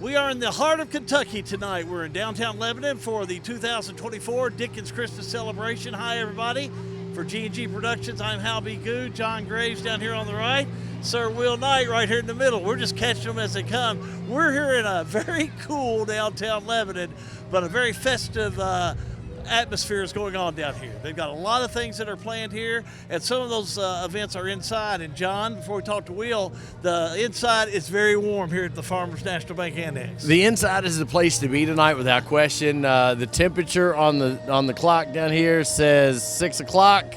We are in the heart of Kentucky tonight. We're in downtown Lebanon for the 2024 Dickens Christmas celebration. Hi, everybody. For G&G Productions, I'm Hal B. Good. John Graves down here on the right. Sir Will Knight right here in the middle. We're just catching them as they come. We're here in a very cool downtown Lebanon, but a very festive atmosphere is going on down here. They've got a lot of things that are planned here, and some of those events are inside. And John, before we talk to Will, the inside is very warm here at the Farmers National Bank Annex. The inside is the place to be tonight, without question. The temperature on the clock down here says 6 o'clock.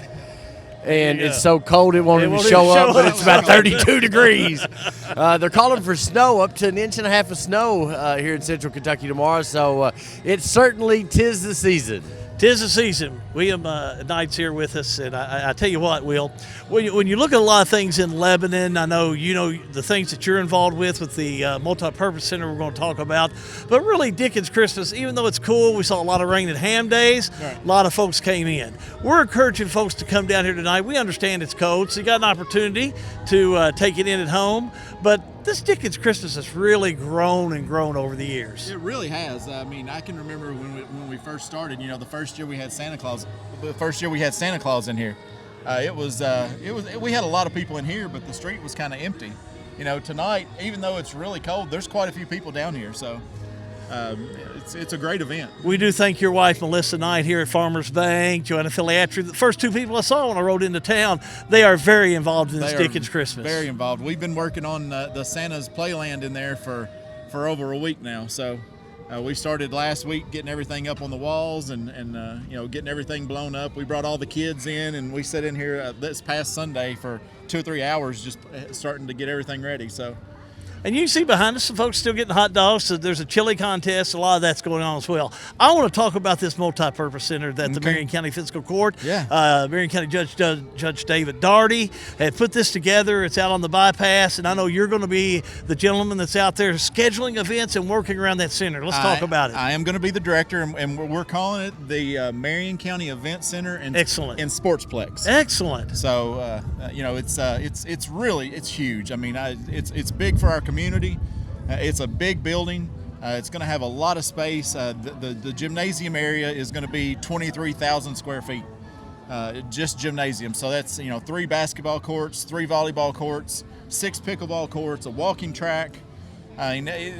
And it's so cold it won't even show up, but it's about 32 degrees. They're calling for snow, up to 1.5 inches of snow here in central Kentucky tomorrow. So it's certainly tis the season. Tis the season. William Knight's here with us, and I tell you what, Will, when you look at a lot of things in Lebanon, I know you know the things that you're involved with the multi-purpose center we're going to talk about, but really Dickens Christmas, even though it's cool, we saw a lot of rain and ham days, right. A lot of folks came in. We're encouraging folks to come down here tonight. We understand it's cold, so you got an opportunity to take it in at home, but this Dickens Christmas has really grown and grown over the years. It really has. I mean, I can remember when we first started. You know, the first year we had Santa Claus. The first year we had Santa Claus in here. We had a lot of people in here, but the street was kind of empty. You know, tonight, even though it's really cold, there's quite a few people down here. So it's a great event. We do thank your wife, Melissa Knight, here at Farmers Bank, Joanna Filiatri. The first two people I saw when I rode into town, they are very involved in this Dickens Christmas. Very involved. We've been working on the Santa's Playland in there for over a week now. So we started last week getting everything up on the walls and you know, getting everything blown up. We brought all the kids in, and we sat in here this past Sunday for 2 or 3 hours just starting to get everything ready. So. And you see behind us some folks still getting hot dogs. So there's a chili contest. A lot of that's going on as well. I want to talk about this multi-purpose center that the Marion County Fiscal Court, Marion County Judge David Daugherty had put this together. It's out on the bypass, and I know you're going to be the gentleman that's out there scheduling events and working around that center. Let's talk about it. I am going to be the director, and we're calling it the Marion County Event Center and Sportsplex. Excellent. So you know, it's really huge. I mean, it's big for our community. It's a big building. It's going to have a lot of space. The gymnasium area is going to be 23,000 square feet, just gymnasium. So that's, you know, 3 basketball courts, 3 volleyball courts, 6 pickleball courts, a walking track. I mean,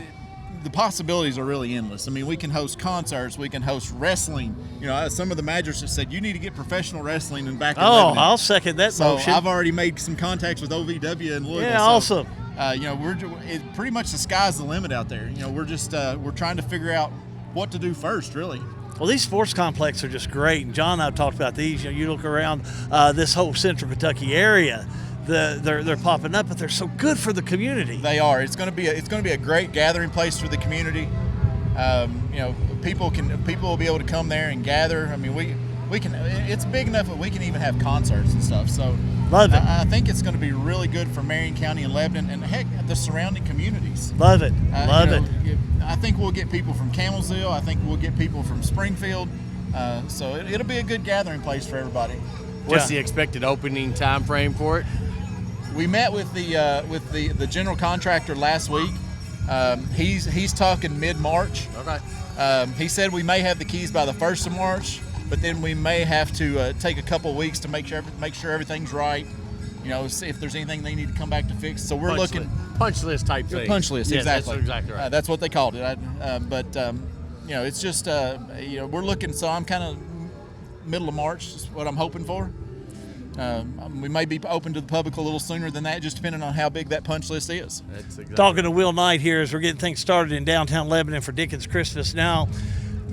the possibilities are really endless. I mean, we can host concerts, we can host wrestling. You know, some of the managers have said you need to get professional wrestling in back in Lebanon. I'll second that motion. I've already made some contacts with OVW and Louisville. Yeah, awesome. You know, pretty much the sky's the limit out there. You know, we're trying to figure out what to do first, really. Well, these sports complexes are just great, and John and I have talked about these. You know, you look around this whole central Kentucky area, they're popping up, but they're so good for the community. They are. It's going to be a great gathering place for the community. You know, people will be able to come there and gather. I mean, we can. It's big enough that we can even have concerts and stuff. So. Love it. I think it's going to be really good for Marion County and Lebanon and, heck, the surrounding communities. Love it. Love it. I think we'll get people from Camelsville. I think we'll get people from Springfield. So it'll be a good gathering place for everybody. What's the expected opening time frame for it? We met with the general contractor last week. He's talking mid-March. Okay. He said we may have the keys by the 1st of March. But then we may have to take a couple of weeks to make sure everything's right. You know, see if there's anything they need to come back to fix. So we're looking punch list type thing. Punch list, yes, exactly. That's exactly right. That's what they called it. But you know, it's just you know, we're looking. So I'm kind of middle of March is what I'm hoping for. We may be open to the public a little sooner than that, just depending on how big that punch list is. That's exactly Talking to Will Knight here as we're getting things started in downtown Lebanon for Dickens Christmas. Now,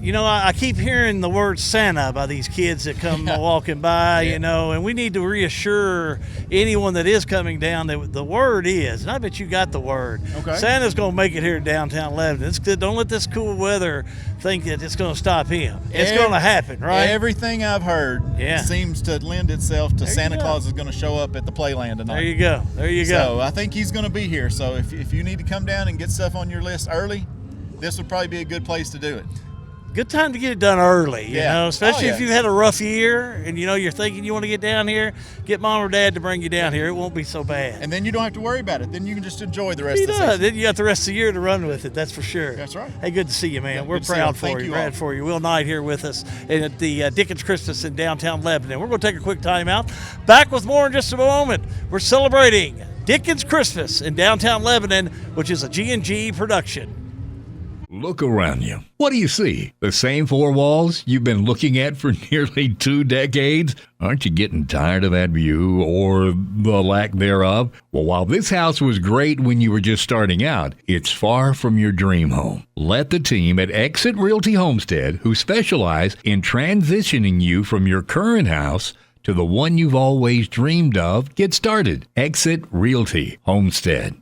you know, I keep hearing the word Santa by these kids that come walking by, you know, and we need to reassure anyone that is coming down that the word is, and I bet you got the word. Okay. Santa's going to make it here in downtown Lebanon. It's good. Don't let this cool weather think that it's going to stop him. It's going to happen, right? Everything I've heard seems to lend itself to Santa Claus is going to show up at the Playland tonight. There you go. There you go. So I think he's going to be here. So if you need to come down and get stuff on your list early, this would probably be a good place to do it. good time to get it done early, you know, especially if you've had a rough year and, you know, you're thinking you want to get down here, get mom or dad to bring you down here. It won't be so bad. And then you don't have to worry about it. Then you can just enjoy the rest of the season. Then you got the rest of the year to run with it, that's for sure. That's right. Hey, good to see you, man. Yeah, We're proud for you. Glad all. for you. Will Knight here with us at the Dickens Christmas in downtown Lebanon. We're going to take a quick time out. Back with more in just a moment. We're celebrating Dickens Christmas in downtown Lebanon, which is a G&G production. Look around you. What do you see? The same four walls you've been looking at for nearly 2 decades? Aren't you getting tired of that view or the lack thereof? Well, while this house was great when you were just starting out, it's far from your dream home. Let the team at Exit Realty Homestead, who specialize in transitioning you from your current house to the one you've always dreamed of, get started. Exit Realty Homestead.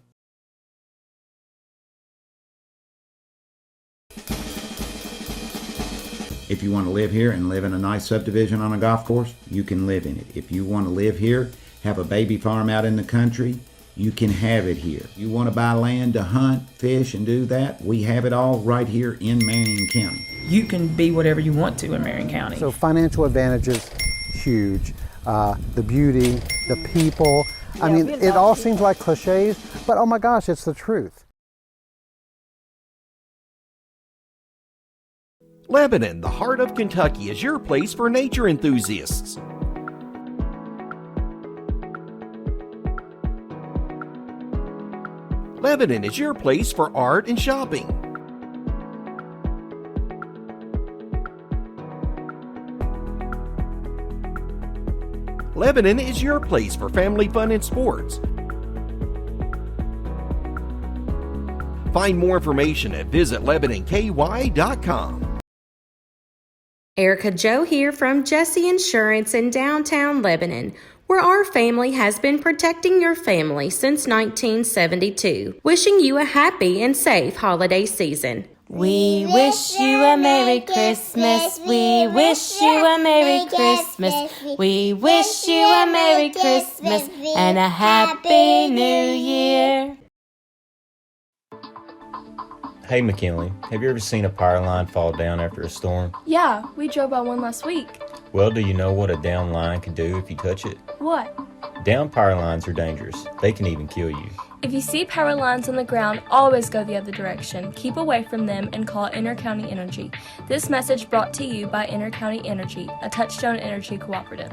If you want to live here and live in a nice subdivision on a golf course, you can live in it. If you want to live here, have a baby farm out in the country, you can have it here. You want to buy land to hunt, fish, and do that, we have it all right here in Marion County. You can be whatever you want to in Marion County. So financial advantages, huge. The beauty, the people. I mean, it all seems like cliches, but oh my gosh, it's the truth. Lebanon, the heart of Kentucky, is your place for nature enthusiasts. Lebanon is your place for art and shopping. Lebanon is your place for family fun and sports. Find more information at visitlebanonky.com. Erica Joe here from Jesse Insurance in downtown Lebanon, where our family has been protecting your family since 1972. Wishing you a happy and safe holiday season. We wish you a Merry Christmas. We wish you a Merry Christmas. We wish you a Merry Christmas and a Happy New Year. Hey McKinley, have you ever seen a power line fall down after a storm? Yeah, we drove by one last week. Well, do you know what a down line can do if you touch it? What? Down power lines are dangerous. They can even kill you. If you see power lines on the ground, always go the other direction. Keep away from them and call Intercounty Energy. This message brought to you by Intercounty Energy, a Touchstone Energy cooperative.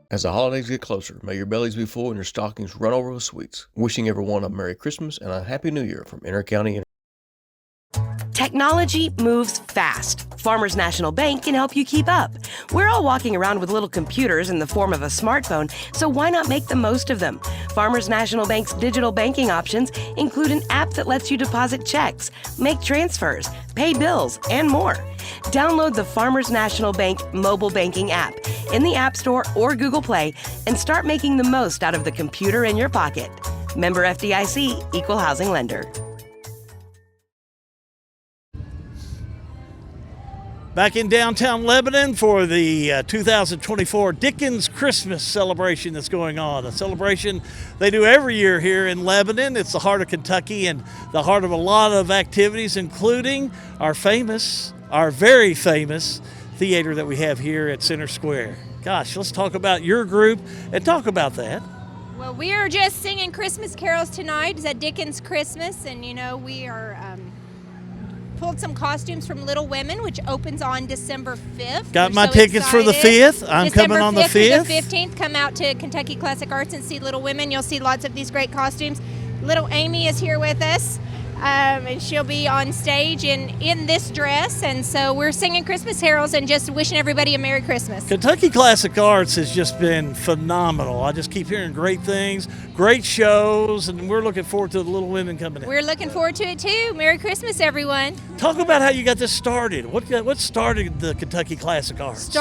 As the holidays get closer, may your bellies be full and your stockings run over with sweets. Wishing everyone a Merry Christmas and a Happy New Year from Intercounty Energy. Technology moves fast. Farmers National Bank can help you keep up. We're all walking around with little computers in the form of a smartphone, so why not make the most of them? Farmers National Bank's digital banking options include an app that lets you deposit checks, make transfers, pay bills, and more. Download the Farmers National Bank mobile banking app in the App Store or Google Play and start making the most out of the computer in your pocket. Member FDIC, Equal Housing Lender. Back in downtown Lebanon for the 2024 Dickens Christmas celebration that's going on. A celebration they do every year here in Lebanon. It's the heart of Kentucky and the heart of a lot of activities, including our very famous theater that we have here at Center Square. Gosh, let's talk about your group and talk about that. Well, we are just singing Christmas carols tonight. It's at Dickens Christmas, and you know, we are pulled some costumes from Little Women, which opens on December 5th. Got my tickets for the 5th. I'm coming on the 5th. December 5th to the 15th. Come out to Kentucky Classic Arts and see Little Women. You'll see lots of these great costumes. Little Amy is here with us, and she'll be on stage in this dress. And so we're singing Christmas carols and just wishing everybody a Merry Christmas. Kentucky Classic Arts has just been phenomenal. I just keep hearing great things, great shows, and we're looking forward to the Little Women coming in. We're looking forward to it too. Merry Christmas, everyone. Talk about how you got this started. What started the Kentucky Classic Arts?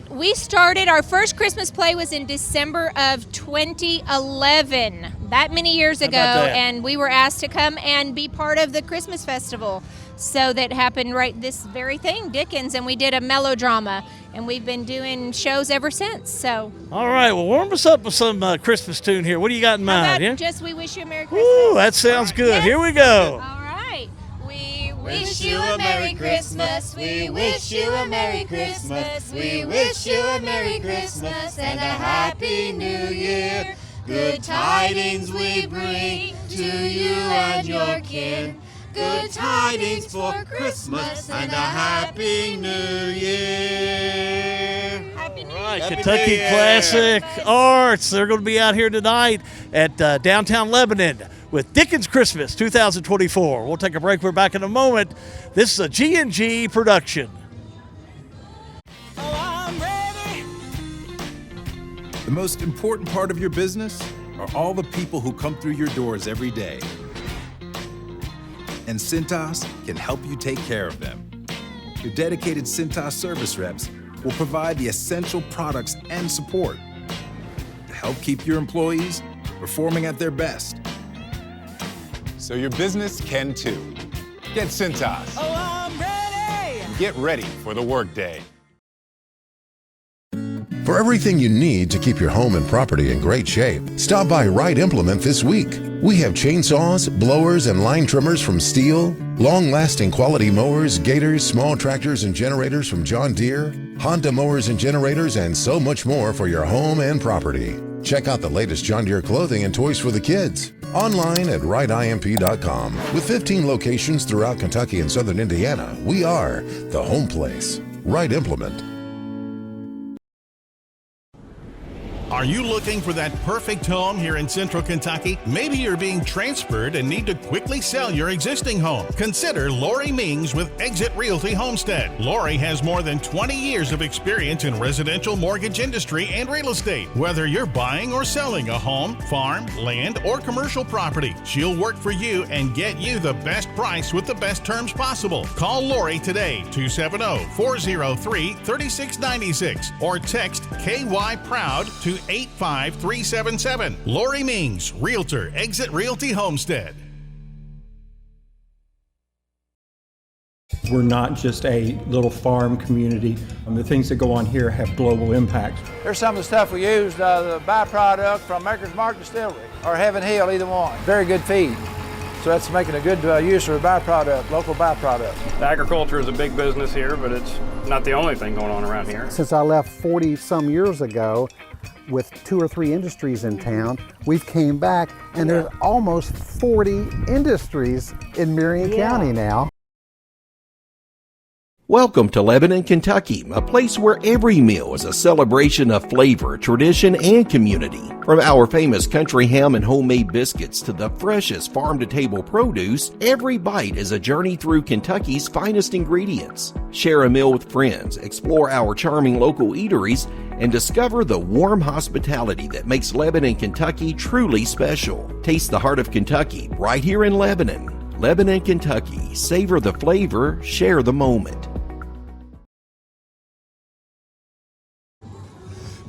We started, our first Christmas play was in December of 2011, that many years ago, and we were asked to come and be part of the Christmas festival. So that happened right this very thing, Dickens, and we did a melodrama, and we've been doing shows ever since. So. All right, well, warm us up with some Christmas tune here. What do you got in mind? How about just We Wish You a Merry Christmas? Ooh, that sounds good. Yes. Here we go. All right. We wish you a Merry Christmas. We wish you a Merry Christmas. We wish you a Merry Christmas and a Happy New Year. Good tidings we bring to you and your kin. Good tidings for Christmas and a Happy New Year. Happy New Year. All right, Kentucky Classic Arts. They're going to be out here tonight at downtown Lebanon with Dickens Christmas 2024. We'll take a break. We're back in a moment. This is a G&G production. The most important part of your business are all the people who come through your doors every day. And Cintas can help you take care of them. Your dedicated Cintas service reps will provide the essential products and support to help keep your employees performing at their best. So your business can too. Get Cintas. Oh, I'm ready. And get ready for the workday. For everything you need to keep your home and property in great shape, stop by Wright Implement this week. We have chainsaws, blowers, and line trimmers from Steel, long-lasting quality mowers, gators, small tractors, and generators from John Deere, Honda mowers and generators, and so much more for your home and property. Check out the latest John Deere clothing and toys for the kids. Online at wrightimp.com. With 15 locations throughout Kentucky and southern Indiana, we are the home place. Wright Implement. Are you looking for that perfect home here in Central Kentucky? Maybe you're being transferred and need to quickly sell your existing home. Consider Lori Mings with Exit Realty Homestead. Lori has more than 20 years of experience in residential mortgage industry and real estate. Whether you're buying or selling a home, farm, land, or commercial property, she'll work for you and get you the best price with the best terms possible. Call Lori today, 270-403-3696, or text KY Proud to 85377. Lori Mings, Realtor, Exit Realty Homestead. We're not just a little farm community. The things that go on here have global impact. There's some of the stuff we used, the byproduct from Maker's Mark Distillery or Heaven Hill, either one. Very good feed. So that's making a good use of a byproduct, local byproduct. Agriculture is a big business here, but it's not the only thing going on around here. Since I left 40 some years ago, with 2 or 3 industries in town, we've came back and there's almost 40 industries in Marion County now. Welcome to Lebanon, Kentucky, a place where every meal is a celebration of flavor, tradition, and community. From our famous country ham and homemade biscuits to the freshest farm-to-table produce, every bite is a journey through Kentucky's finest ingredients. Share a meal with friends, explore our charming local eateries, and discover the warm hospitality that makes Lebanon, Kentucky truly special. Taste the heart of Kentucky right here in Lebanon. Lebanon, Kentucky. Savor the flavor, share the moment.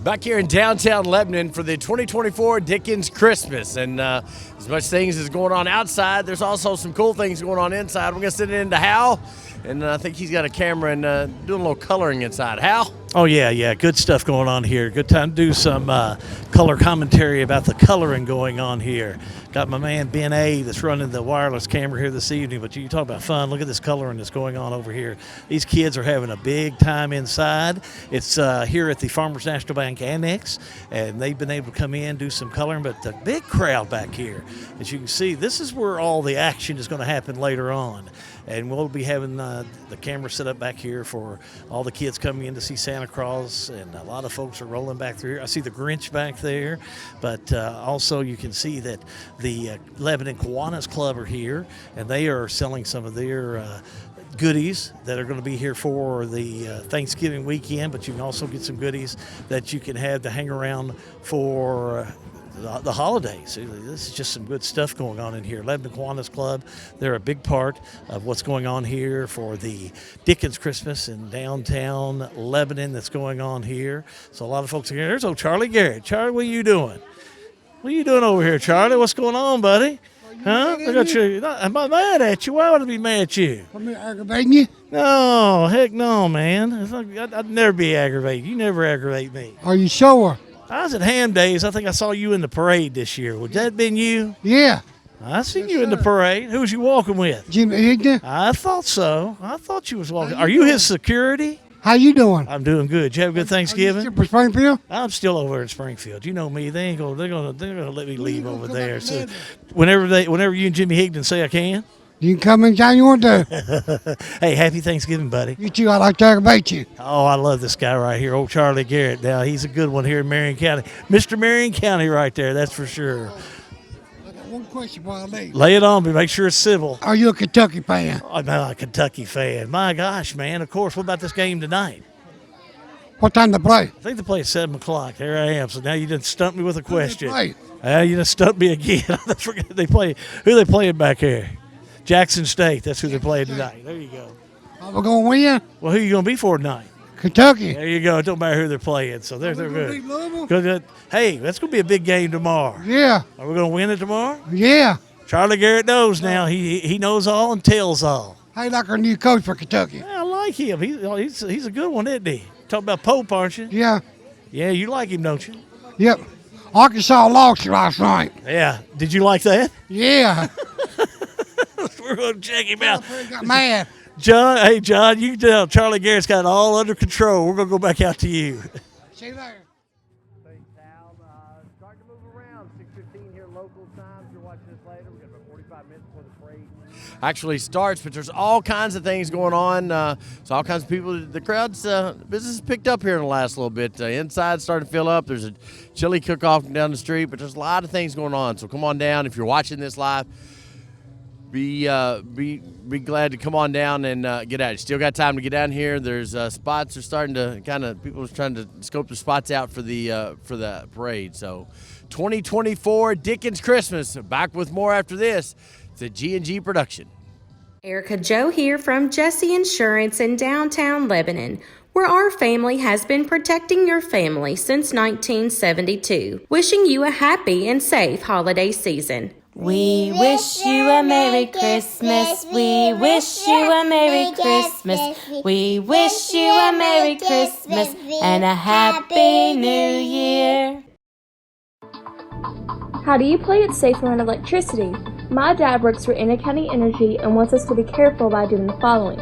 Back here in downtown Lebanon for the 2024 Dickens Christmas. And as much things is going on outside, there's also some cool things going on inside. We're going to send it into Hal, and I think he's got a camera and doing a little coloring inside. Hal? Oh, yeah. Good stuff going on here. Good time to do some color commentary about the coloring going on here. Got my man Ben A that's running the wireless camera here this evening. But you talk about fun. Look at this coloring that's going on over here. These kids are having a big time inside. It's here at the Farmers National Bank Annex, and they've been able to come in, do some coloring. But the big crowd back here, as you can see, this is where all the action is going to happen later on. And we'll be having the camera set up back here for all the kids coming in to see Santa Claus, and a lot of folks are rolling back through here. I see the Grinch back there, but also you can see that the Lebanon Kiwanis Club are here, and they are selling some of their goodies that are going to be here for the Thanksgiving weekend, but you can also get some goodies that you can have to hang around for the holidays. This is just some good stuff going on in here. Lebanon Kiwanis Club, they're a big part of what's going on here for the Dickens Christmas in downtown Lebanon that's going on here. So a lot of folks are here. There's old Charlie Garrett. Charlie, what are you doing? What are you doing over here, Charlie? What's going on, buddy? Huh? Look at you. I'm not mad at you. Why would I be mad at you? I'm aggravating you? No, heck no, man. I'd never be aggravated. You never aggravate me. Are you sure? I was at Ham Days. I think I saw you in the parade this year. Would that have been you? Yeah. I seen you in the parade. Who was you walking with? Jimmy Higdon. I thought so. I thought you was walking. Are you his security? How you doing? I'm doing good. Did you have a good Thanksgiving? Still for Springfield? I'm still over in Springfield. You know me. They're gonna let me leave over there. So whenever you and Jimmy Higdon say I can. You can come anytime you want to. Hey, happy Thanksgiving, buddy. You too. I like to aggravate you. Oh, I love this guy right here, old Charlie Garrett. Now, he's a good one here in Marion County. Mr. Marion County right there, that's for sure. I got one question before I leave. Lay it on me. Make sure it's civil. Are you a Kentucky fan? I'm not a Kentucky fan. My gosh, man. Of course. What about this game tonight? What time to play? I think they play at 7 o'clock. There I am. So now you done stumped me with a question. Play? You done stumped me again. I forgot who they playing back here? Jackson State. That's who they're playing tonight. There you go. Are we going to win? Well, who you going to be for tonight? Kentucky. There you go. It don't matter who they're playing. So they're good. Hey, that's going to be a big game tomorrow. Yeah. Are we going to win it tomorrow? Yeah. Charlie Garrett knows now. He knows all and tells all. How you like our new coach for Kentucky? Yeah, I like him. He's a good one, isn't he? Talking about Pope, aren't you? Yeah. Yeah, you like him, don't you? Yep. Arkansas lost last night. Yeah. Did you like that? Yeah. We're going to check him out. Got mad. John, you can tell Charlie Garrett's got it all under control. We're going to go back out to you. See you later. Thanks, Al. Starting to move around. 6:15 here local time. If you're watching this later, we've got about 45 minutes before the parade actually starts, but there's all kinds of things going on. So all kinds of people. The crowd's business has picked up here in the last little bit. Inside's starting to fill up. There's a chili cook-off down the street, but there's a lot of things going on. So come on down if you're watching this live. Be glad to come on down and get out. You still got time to get down here. There's spots are starting to people are trying to scope the spots out for the parade. So 2024 Dickens Christmas. Back with more after this. It's a G&G production. Erica Joe here from Jesse Insurance in downtown Lebanon, where our family has been protecting your family since 1972. Wishing you a happy and safe holiday season. We wish you a Merry Christmas. We wish you a Merry Christmas. We wish you a Merry Christmas and a Happy New Year. How do you play it safe around electricity? My dad works for Intercounty Energy and wants us to be careful by doing the following.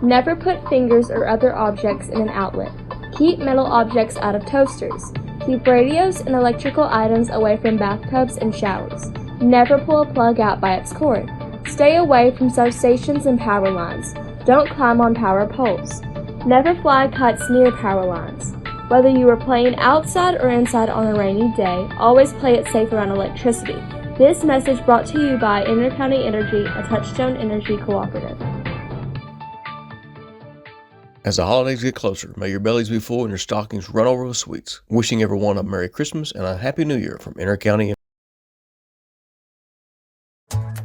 Never put fingers or other objects in an outlet. Keep metal objects out of toasters. Keep radios and electrical items away from bathtubs and showers. Never pull a plug out by its cord. Stay away from substations and power lines. Don't climb on power poles. Never fly kites near power lines. Whether you are playing outside or inside on a rainy day, always play it safe around electricity. This message brought to you by Intercounty Energy, a Touchstone Energy cooperative. As the holidays get closer, may your bellies be full and your stockings run over with sweets. Wishing everyone a Merry Christmas and a Happy New Year from Intercounty Energy.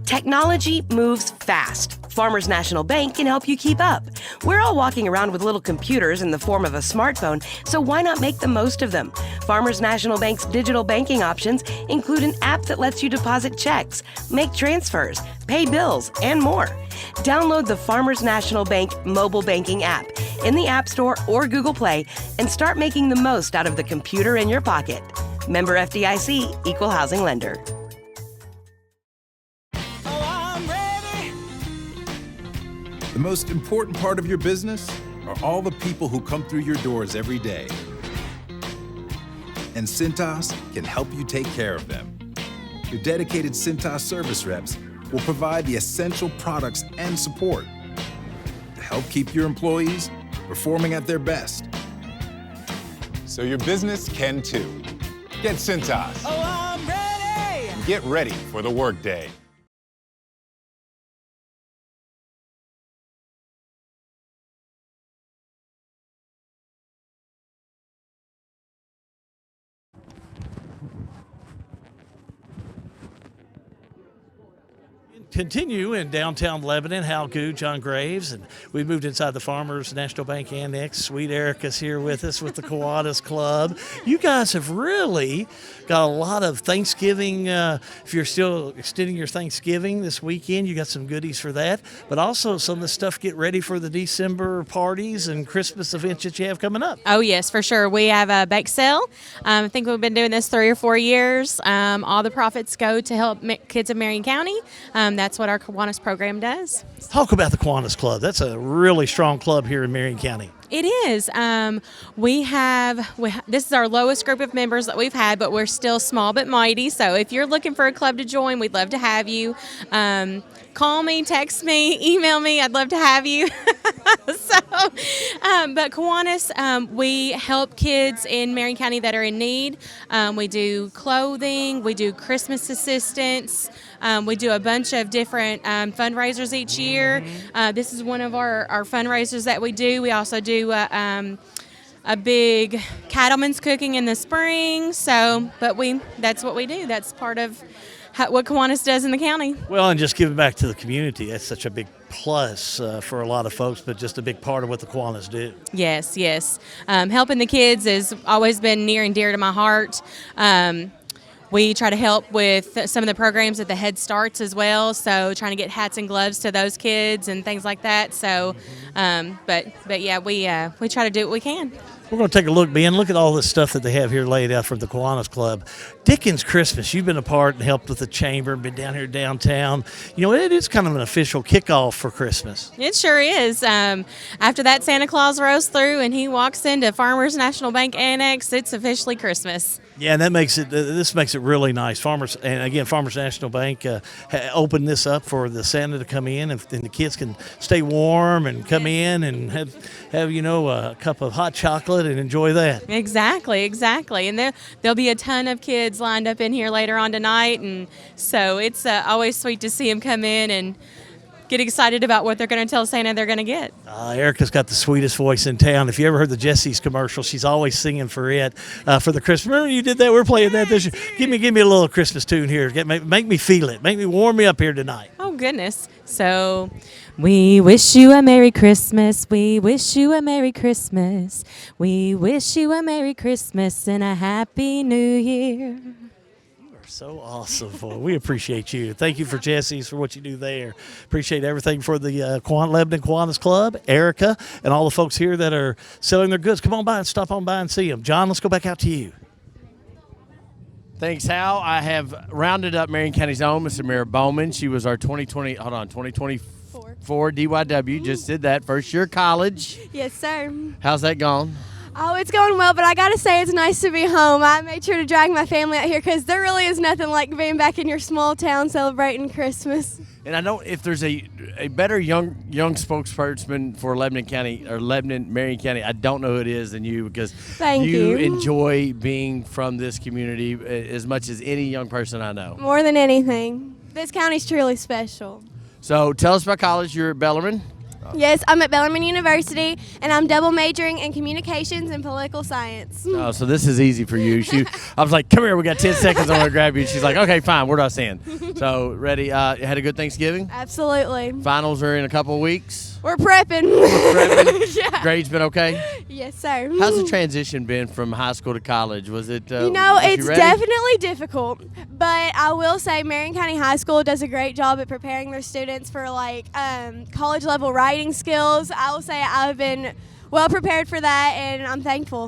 Technology moves fast. Farmers National Bank can help you keep up. We're all walking around with little computers in the form of a smartphone, so why not make the most of them? Farmers National Bank's digital banking options include an app that lets you deposit checks, make transfers, pay bills, and more. Download the Farmers National Bank mobile banking app in the App Store or Google Play and start making the most out of the computer in your pocket. Member FDIC, Equal Housing Lender. The most important part of your business are all the people who come through your doors every day. And Cintas can help you take care of them. Your dedicated Cintas service reps will provide the essential products and support to help keep your employees performing at their best. So your business can too. Get Cintas. Oh, I'm ready! And get ready for the workday. continue in downtown Lebanon. Hal Goo, John Graves, and we moved inside the Farmers National Bank Annex. Sweet Erica's here with us with the Kiwanis Club. You guys have really got a lot of Thanksgiving. If you're still extending your Thanksgiving this weekend, you got some goodies for that. But also some of the stuff, get ready for the December parties and Christmas events that you have coming up. Oh, yes, for sure. We have a bake sale. I think we've been doing this 3 or 4 years. All the profits go to help kids in Marion County. That's what our Kiwanis program does. Talk about the Kiwanis Club. That's a really strong club here in Marion County. It is. This is our lowest group of members that we've had, but we're still small but mighty. So if you're looking for a club to join, we'd love to have you. Call me, text me, email me. I'd love to have you. But Kiwanis, we help kids in Marion County that are in need. We do clothing. We do Christmas assistance. We do a bunch of different fundraisers each year. This is one of our fundraisers that we do. We also do a big cattleman's cooking in the spring. That's what we do. That's part of what Kiwanis does in the county. Well, and just giving back to the community. That's such a big plus for a lot of folks, but just a big part of what the Kiwanis do. Yes. Helping the kids has always been near and dear to my heart. We try to help with some of the programs at the Head Starts as well, so trying to get hats and gloves to those kids and things like that. So, but yeah, we try to do what we can. We're going to take a look, Ben. Look at all this stuff that they have here laid out from the Kiwanis Club. Dickens Christmas, you've been a part and helped with the chamber, been down here downtown. You know, it is kind of an official kickoff for Christmas. It sure is. After that Santa Claus rolls through and he walks into Farmers National Bank Annex, it's officially Christmas. Yeah, and that makes it. This makes it really nice. Farmers National Bank opened this up for the Santa to come in, and the kids can stay warm and come in and have a cup of hot chocolate and enjoy that. Exactly. And there'll be a ton of kids lined up in here later on tonight, and so it's always sweet to see them come in and get excited about what they're going to tell Santa they're going to get. Erica's got the sweetest voice in town. If you ever heard the Jesse's commercial, she's always singing for it, for the Christmas. Remember you did that? We're playing that this year. Give me a little Christmas tune here. Make me feel it. Make me warm me up here tonight. Oh, goodness. So, we wish you a Merry Christmas. We wish you a Merry Christmas. We wish you a Merry Christmas and a Happy New Year. So awesome. Boy. We appreciate you. Thank you for Jesse's for what you do there. Appreciate everything for the Lebanon Kiwanis Club, Erica, and all the folks here that are selling their goods. Come on by and stop on by and see them. John, let's go back out to you. Thanks, Hal. I have rounded up Marion County's own, Miss Amira Bowman. She was our 2024 DYW. Just did that. First year college. Yes, sir. How's that gone? Oh, it's going well, but I got to say it's nice to be home. I made sure to drag my family out here because there really is nothing like being back in your small town celebrating Christmas. And I know if there's a better young spokesperson for Lebanon County or Marion County, I don't know who it is than you, because you enjoy being from this community as much as any young person I know. More than anything. This county's truly special. So tell us about college. You're at Bellarmine? Yes, I'm at Bellarmine University, and I'm double majoring in communications and political science. Oh, so this is easy for you. I was like, come here, we got 10 seconds, I want to grab you. She's like, okay, fine, where do I stand? So, ready? Had a good Thanksgiving? Absolutely. Finals are in a couple of weeks? We're prepping. Yeah. Grades been okay? Yes, sir. How's the transition been from high school to college? Was it? It's definitely difficult, but I will say Marion County High School does a great job at preparing their students for college level writing skills. I will say I've been well prepared for that, and I'm thankful.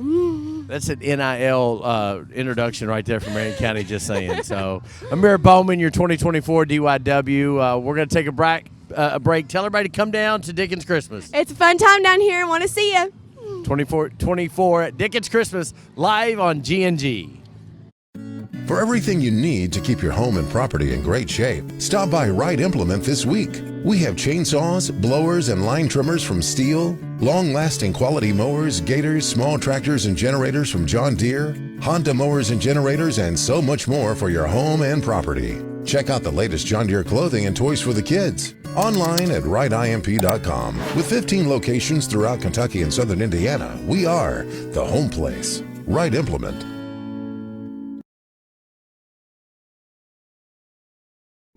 That's an NIL introduction right there from Marion County, just saying. So, Amira Bowman, your 2024 DYW. We're going to take a break. Tell everybody to come down to Dickens Christmas. It's a fun time down here. Want to see you. 24 at Dickens Christmas, live on GNG. For everything you need to keep your home and property in great shape, stop by Wright Implement this week. We have chainsaws, blowers, and line trimmers from Steel, long-lasting quality mowers, gators, small tractors, and generators from John Deere, Honda mowers and generators, and so much more for your home and property. Check out the latest John Deere clothing and toys for the kids. Online at wrightimp.com. With 15 locations throughout Kentucky and southern Indiana, we are the home place. Wright Implement.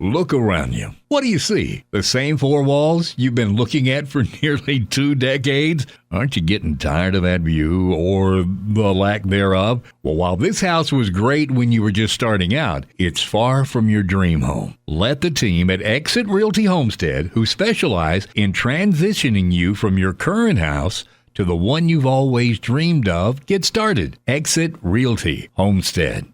Look around you. What do you see? The same four walls you've been looking at for nearly 2 decades? Aren't you getting tired of that view or the lack thereof? Well, while this house was great when you were just starting out, it's far from your dream home. Let the team at Exit Realty Homestead, who specialize in transitioning you from your current house to the one you've always dreamed of, get started. Exit Realty Homestead.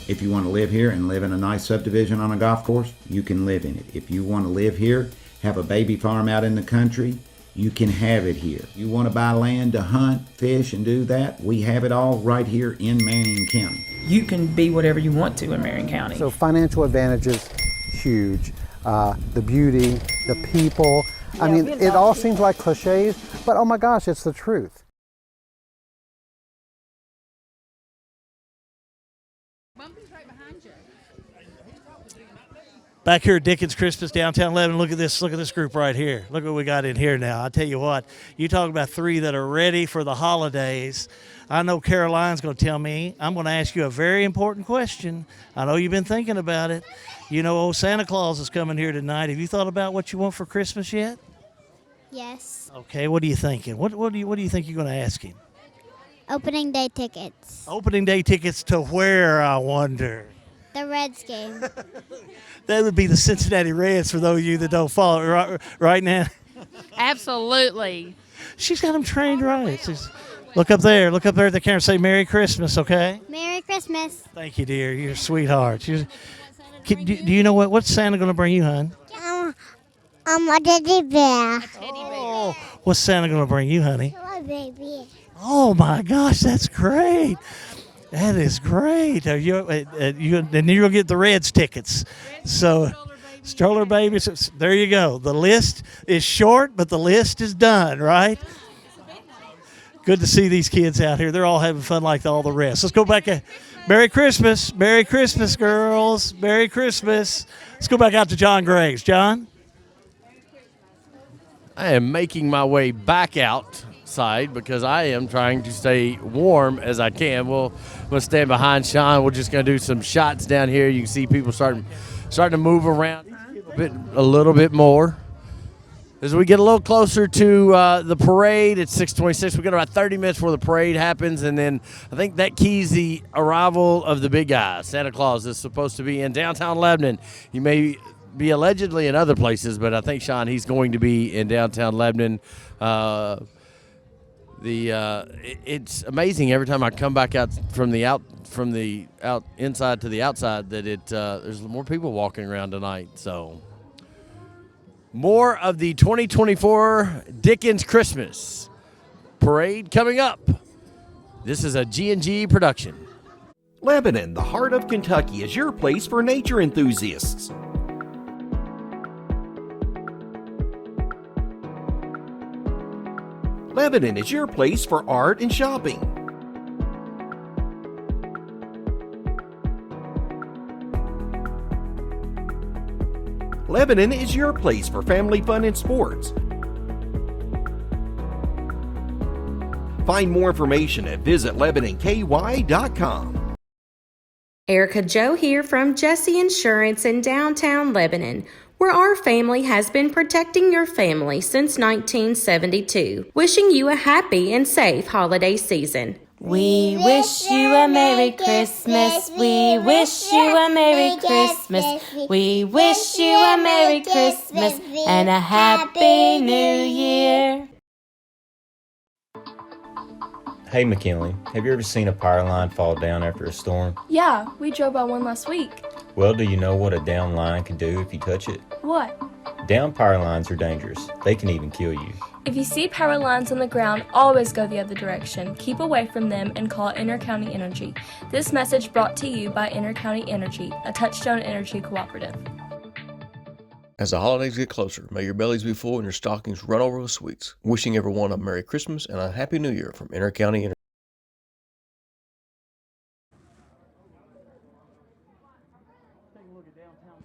If you want to live here and live in a nice subdivision on a golf course, you can live in it. If you want to live here, have a baby farm out in the country, you can have it here. You want to buy land to hunt, fish, and do that, we have it all right here in Marion County. You can be whatever you want to in Marion County. So financial advantages, huge. The beauty, the people. I mean, it all seems like cliches, but oh my gosh, it's the truth. Back here at Dickens Christmas, downtown Lebanon, look at this group right here. Look what we got in here now. I tell you what, you talk about three that are ready for the holidays. I know Caroline's going to tell me. I'm going to ask you a very important question. I know you've been thinking about it. You know, old Santa Claus is coming here tonight. Have you thought about what you want for Christmas yet? Yes. Okay, what are you thinking? What do you think you're going to ask him? Opening day tickets. Opening day tickets to where, I wonder? The Reds game. That would be the Cincinnati Reds for those of you that don't follow right now. Absolutely. She's got them trained right. Look up there at the camera. Say Merry Christmas, okay? Merry Christmas. Thank you, dear. You're a sweetheart. Do you know what's Santa going to bring you, hon? A teddy bear. Oh, what's Santa going to bring you, honey? A baby. Oh my gosh, that's great. That is great. Then you're gonna get the Reds tickets. So, stroller babies. There you go. The list is short, but the list is done. Right? Good to see these kids out here. They're all having fun like all the rest. Let's go back. Merry Christmas, girls. Merry Christmas. Let's go back out to John Graves. John, I am making my way back outside because I am trying to stay warm as I can. We'll stand behind Sean. We're just going to do some shots down here. You can see people starting to move around a little bit more. As we get a little closer to the parade, it's 6:26. We got about 30 minutes before the parade happens, and then I think that keys the arrival of the big guy. Santa Claus is supposed to be in downtown Lebanon. He may be allegedly in other places, but I think, Sean, he's going to be in downtown Lebanon. It's amazing every time I come back out from the inside to the outside that there's more people walking around tonight. So more of the 2024 Dickens Christmas parade coming up. This is a G&G production. Lebanon, the heart of Kentucky, is your place for nature enthusiasts. Lebanon is your place for art and shopping. Lebanon is your place for family fun and sports. Find more information at visitlebanonky.com. Erica Joe here from Jesse Insurance in downtown Lebanon, where our family has been protecting your family since 1972. Wishing you a happy and safe holiday season. We wish you a Merry Christmas. We wish you a Merry Christmas. We wish you a Merry Christmas and a Happy New Year. Hey McKinley, have you ever seen a power line fall down after a storm? Yeah, we drove by one last week. Well, do you know what a down line can do if you touch it? What? Down power lines are dangerous. They can even kill you. If you see power lines on the ground, always go the other direction. Keep away from them and call Intercounty Energy. This message brought to you by Intercounty Energy, a Touchstone Energy cooperative. As the holidays get closer, may your bellies be full and your stockings run over with sweets. Wishing everyone a Merry Christmas and a Happy New Year from Intercounty Energy.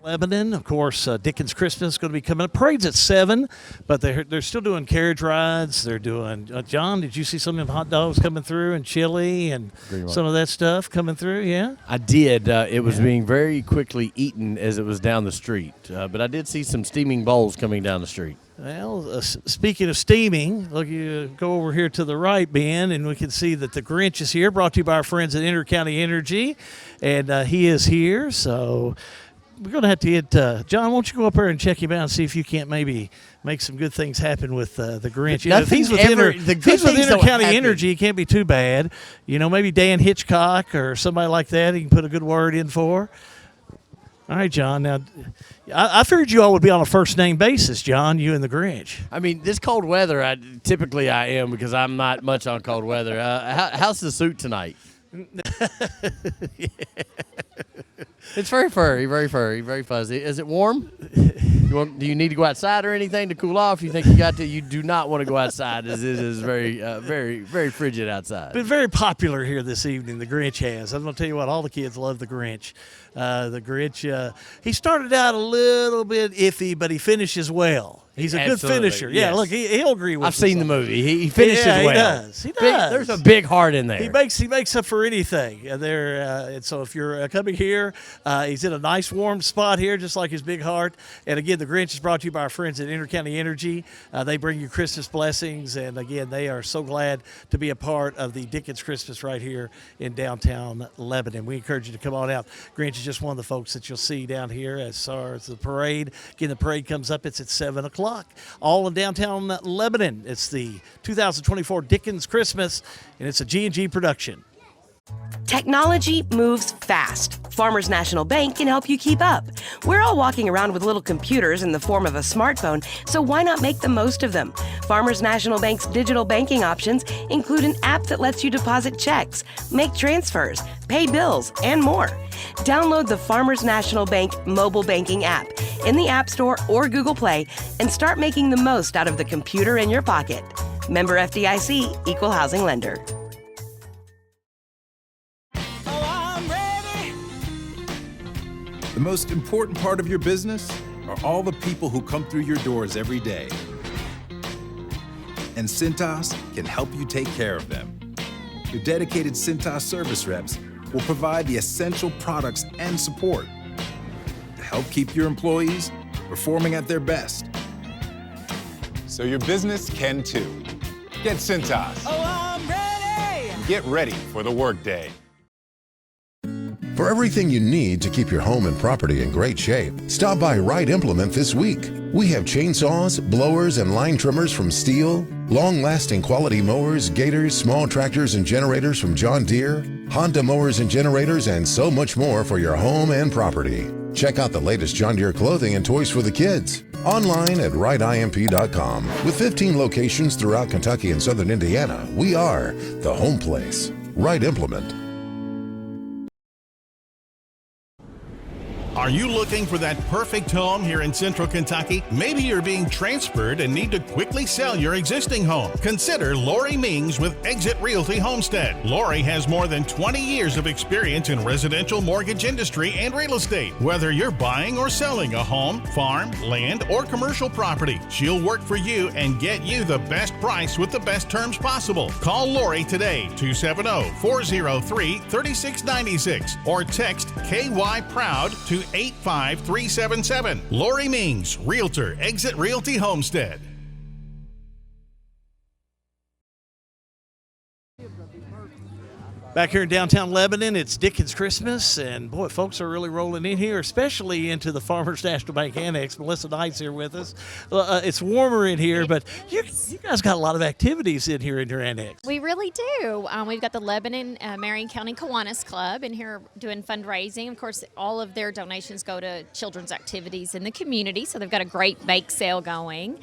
Lebanon, of course, Dickens Christmas is going to be coming up. Parade's at 7, but they're still doing carriage rides. They're doing, John, did you see some of them hot dogs coming through and chili and some of that stuff coming through? Yeah? I did. It was being very quickly eaten as it was down the street. But I did see some steaming bowls coming down the street. Well, speaking of steaming, look, you go over here to the right, Ben, and we can see that the Grinch is here, brought to you by our friends at Intercounty Energy, and he is here, so we're going to have to get, John, why don't you go up there and check him out and see if you can't maybe make some good things happen with the Grinch. You know, if he's with Intercounty Energy, it can't be too bad. You know, maybe Dan Hitchcock or somebody like that he can put a good word in for. All right, John. Now, I figured you all would be on a first-name basis, John, you and the Grinch. I mean, this cold weather, typically I am because I'm not much on cold weather. How's the suit tonight? Yeah. It's very furry, very fuzzy. Is it warm? Do you need to go outside or anything to cool off? You think you got to? You do not want to go outside, as it is very frigid outside. Been very popular here this evening. The Grinch has. I'm going to tell you what. All the kids love the Grinch. The Grinch. He started out a little bit iffy, but he finishes well. He's a good finisher. Yeah, yes. Look, he'll agree with. I've seen the movie. He finishes well. He does. He does. There's a big heart in there. He makes up for anything. And so if you're coming here, he's in a nice warm spot here, just like his big heart. And again, the Grinch is brought to you by our friends at Intercounty Energy. They bring you Christmas blessings, and again, they are so glad to be a part of the Dickens Christmas right here in downtown Lebanon. We encourage you to come on out. Grinch is just one of the folks that you'll see down here as far as the parade. Again, the parade comes up. It's at 7 o'clock. All in downtown Lebanon. It's the 2024 Dickens Christmas, and it's a G&G production. Technology moves fast. Farmers National Bank can help you keep up. We're all walking around with little computers in the form of a smartphone, so why not make the most of them? Farmers National Bank's digital banking options include an app that lets you deposit checks, make transfers, pay bills, and more. Download the Farmers National Bank mobile banking app in the App Store or Google Play and start making the most out of the computer in your pocket. Member FDIC, Equal Housing Lender. The most important part of your business are all the people who come through your doors every day. And Cintas can help you take care of them. Your dedicated Cintas service reps will provide the essential products and support to help keep your employees performing at their best. So your business can too. Get Cintas. Oh, I'm ready! Get ready for the workday. For everything you need to keep your home and property in great shape, stop by Wright Implement this week. We have chainsaws, blowers, and line trimmers from Steel, long-lasting quality mowers, gators, small tractors and generators from John Deere, Honda mowers and generators, and so much more for your home and property. Check out the latest John Deere clothing and toys for the kids. Online at wrightimp.com. With 15 locations throughout Kentucky and southern Indiana, we are the home place. Wright Implement. Are you looking for that perfect home here in Central Kentucky? Maybe you're being transferred and need to quickly sell your existing home. Consider Lori Mings with Exit Realty Homestead. Lori has more than 20 years of experience in residential mortgage industry and real estate. Whether you're buying or selling a home, farm, land, or commercial property, she'll work for you and get you the best price with the best terms possible. Call Lori today, 270-403-3696, or text KY Proud to 85377. Lori Mings, Realtor, Exit Realty Homestead. Back here in downtown Lebanon, it's Dickens Christmas, and boy, folks are really rolling in here, especially into the Farmers National Bank Annex. Melissa Knight's here with us. It's warmer in here, but you guys got a lot of activities in here in your annex. We really do. We've got the Lebanon Marion County Kiwanis Club in here doing fundraising. Of course, all of their donations go to children's activities in the community, so they've got a great bake sale going.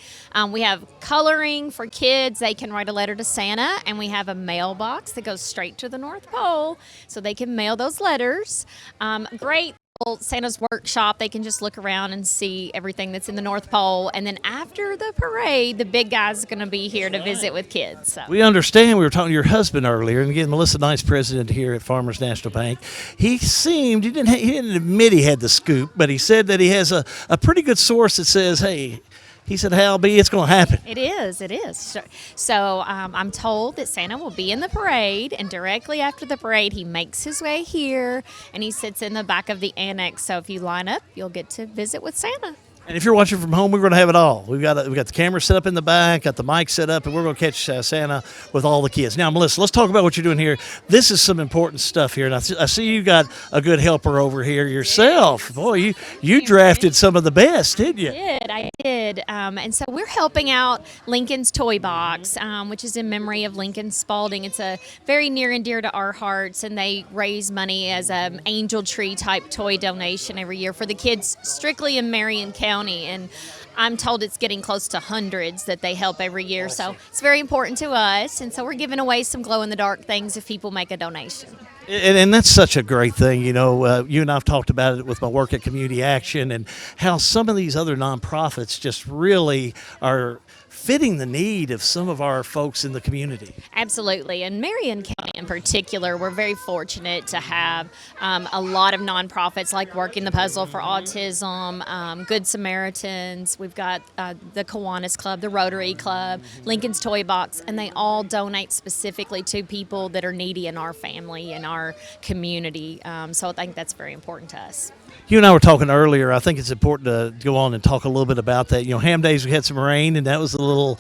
We have coloring for kids. They can write a letter to Santa, and we have a mailbox that goes straight to the North Pole, so they can mail those letters. Great Santa's workshop. They can just look around and see everything that's in the North Pole. And then after the parade, the big guy's going to be here to visit with kids. So. We understand. We were talking to your husband earlier, and again, Melissa Knight's president here at Farmers National Bank. He didn't admit he had the scoop, but he said that he has a pretty good source that says, hey, he said, Hal B, it's going to happen. It is. So I'm told that Santa will be in the parade, and directly after the parade, he makes his way here, and he sits in the back of the annex. So if you line up, you'll get to visit with Santa. And if you're watching from home, we're going to have it all. We've got the camera set up in the back, got the mic set up, and we're going to catch Santa with all the kids. Now, Melissa, let's talk about what you're doing here. This is some important stuff here. And I see you got a good helper over here yourself. Boy, you drafted some of the best, didn't you? I did. And so we're helping out Lincoln's Toy Box, which is in memory of Lincoln Spalding. It's a very near and dear to our hearts, and they raise money as an angel tree type toy donation every year for the kids strictly in Marion County. And I'm told it's getting close to hundreds that they help every year. So it's very important to us. And so we're giving away some glow-in-the-dark things if people make a donation. And that's such a great thing. You know, you and I have talked about it with my work at Community Action and how some of these other nonprofits just really are fitting the need of some of our folks in the community. Absolutely. And Marion County in particular, we're very fortunate to have a lot of nonprofits like Working the Puzzle for Autism, Good Samaritans. We've got the Kiwanis Club, the Rotary Club, Lincoln's Toy Box, and they all donate specifically to people that are needy in our family and our community. So I think that's very important to us. You and I were talking earlier. I think it's important to go on and talk a little bit about that. You know, Ham Days, we had some rain, and that was a little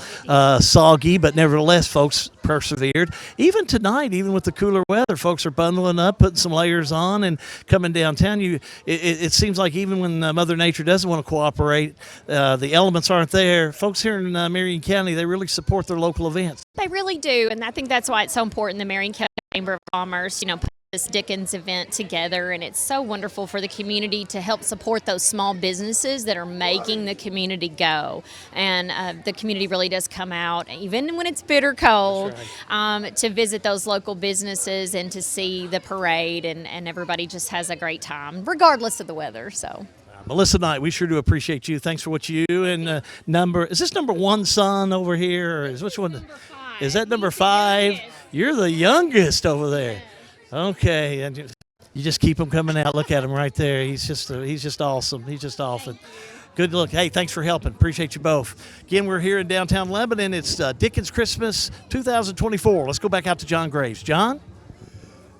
soggy, but nevertheless, folks persevered. Even tonight, even with the cooler weather, folks are bundling up, putting some layers on, and coming downtown. It seems like even when Mother Nature doesn't want to cooperate, the elements aren't there. Folks here in Marion County, they really support their local events. They really do, and I think that's why it's so important the Marion County Chamber of Commerce, put this Dickens event together, and it's so wonderful for the community to help support those small businesses that are making the community go. And the community really does come out, even when it's bitter cold, to visit those local businesses and to see the parade, and everybody just has a great time, regardless of the weather. So. Melissa Knight, we sure do appreciate you. Thanks for what you do. And is this number one son over here, or is which one? Is that number 5? You're the youngest over there. Okay, and you just keep him coming out. Look at him right there. He's just awesome. He's just awesome. Good look. Hey, thanks for helping. Appreciate you both. Again, we're here in downtown Lebanon. It's Dickens Christmas 2024. Let's go back out to John Graves. John?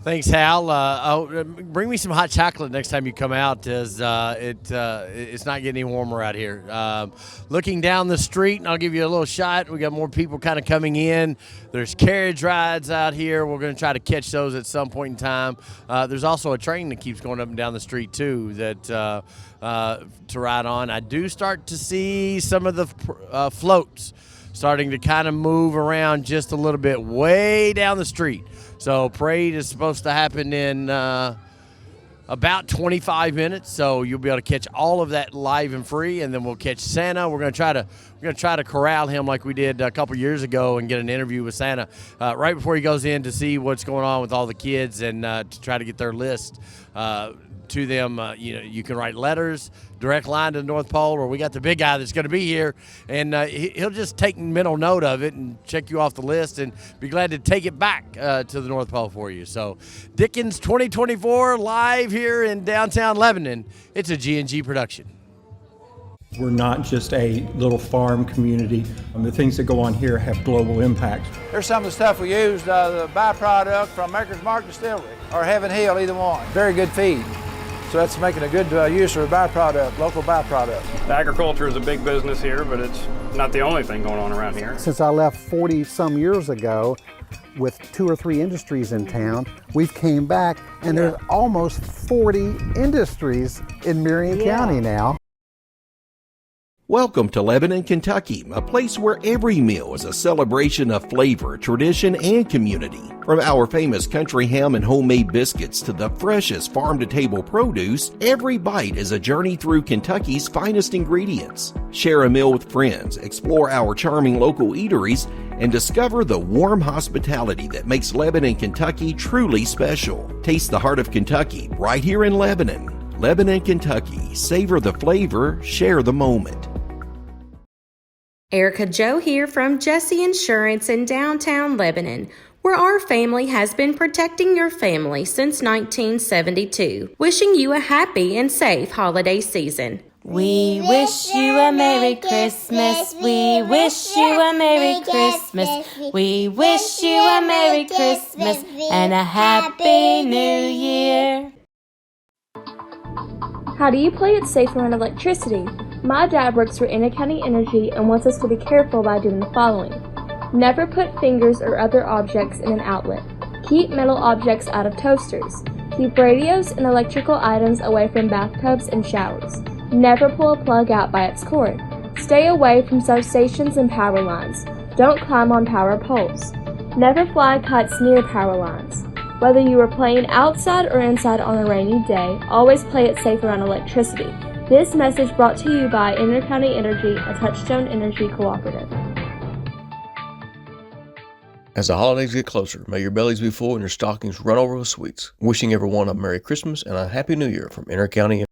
Thanks, Hal. Bring me some hot chocolate next time you come out, as it's not getting any warmer out here. Looking down the street, and I'll give you a little shot. We got more people kind of coming in. There's carriage rides out here. We're going to try to catch those at some point in time. There's also a train that keeps going up and down the street, too, that to ride on. I do start to see some of the floats starting to kind of move around just a little bit way down the street. So parade is supposed to happen in about 25 minutes, so you'll be able to catch all of that live and free, and then we'll catch Santa. We're going to try to corral him like we did a couple years ago and get an interview with Santa right before he goes in to see what's going on with all the kids and to try to get their list to them. You can write letters, direct line to the North Pole, or we got the big guy that's going to be here, and he'll just take mental note of it and check you off the list and be glad to take it back to the North Pole for you. So Dickens 2024 live here in downtown Lebanon. It's a G&G production. We're not just a little farm community. The things that go on here have global impact. Here's some of the stuff we used, the byproduct from Maker's Mark Distillery or Heaven Hill, either one. Very good feed. So that's making a good use of a byproduct, local byproduct. Agriculture is a big business here, but it's not the only thing going on around here. Since I left 40 some years ago with 2 or 3 industries in town, we've came back and there's almost 40 industries in Marion County now. Welcome to Lebanon, Kentucky, a place where every meal is a celebration of flavor, tradition, and community. From our famous country ham and homemade biscuits to the freshest farm-to-table produce, every bite is a journey through Kentucky's finest ingredients. Share a meal with friends, explore our charming local eateries, and discover the warm hospitality that makes Lebanon, Kentucky truly special. Taste the heart of Kentucky right here in Lebanon. Lebanon, Kentucky. Savor the flavor, share the moment. Erica Joe here from Jesse Insurance in downtown Lebanon, where our family has been protecting your family since 1972. Wishing you a happy and safe holiday season. We wish you a Merry Christmas. We wish you a Merry Christmas. We wish you a Merry Christmas and a Happy New Year. How do you play it safe around electricity? My dad works for County Energy and wants us to be careful by doing the following. Never put fingers or other objects in an outlet. Keep metal objects out of toasters. Keep radios and electrical items away from bathtubs and showers. Never pull a plug out by its cord. Stay away from substations and power lines. Don't climb on power poles. Never fly kites near power lines. Whether you are playing outside or inside on a rainy day, always play it safe around electricity. This message brought to you by County Energy, a Touchstone Energy Cooperative. As the holidays get closer, may your bellies be full and your stockings run over with sweets. Wishing everyone a Merry Christmas and a Happy New Year from County.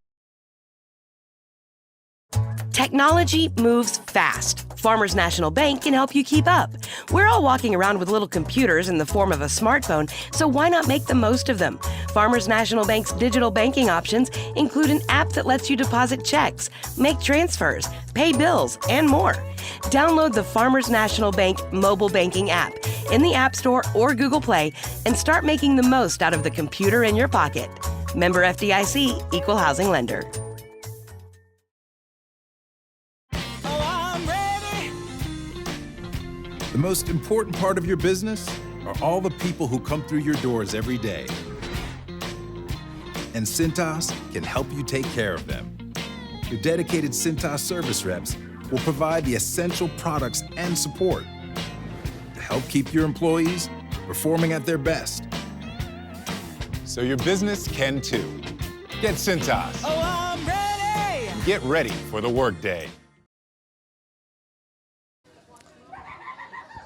Technology moves fast. Farmers National Bank can help you keep up. We're all walking around with little computers in the form of a smartphone, so why not make the most of them? Farmers National Bank's digital banking options include an app that lets you deposit checks, make transfers, pay bills, and more. Download the Farmers National Bank mobile banking app in the App Store or Google Play and start making the most out of the computer in your pocket. Member FDIC, Equal Housing Lender. The most important part of your business are all the people who come through your doors every day. And Cintas can help you take care of them. Your dedicated Cintas service reps will provide the essential products and support to help keep your employees performing at their best. So your business can too. Get Cintas. Oh, I'm ready! Get ready for the workday.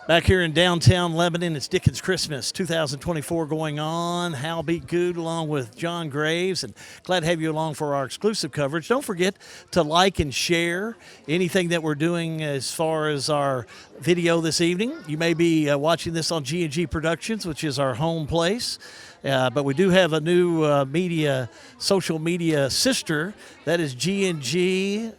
Back here in downtown Lebanon, it's Dickens Christmas 2024 going on. Hal B. Good along with John Graves, and glad to have you along for our exclusive coverage. Don't forget to like and share anything that we're doing as far as our video this evening. You may be watching this on G&G Productions, which is our home place. But we do have a new social media sister. That is G&G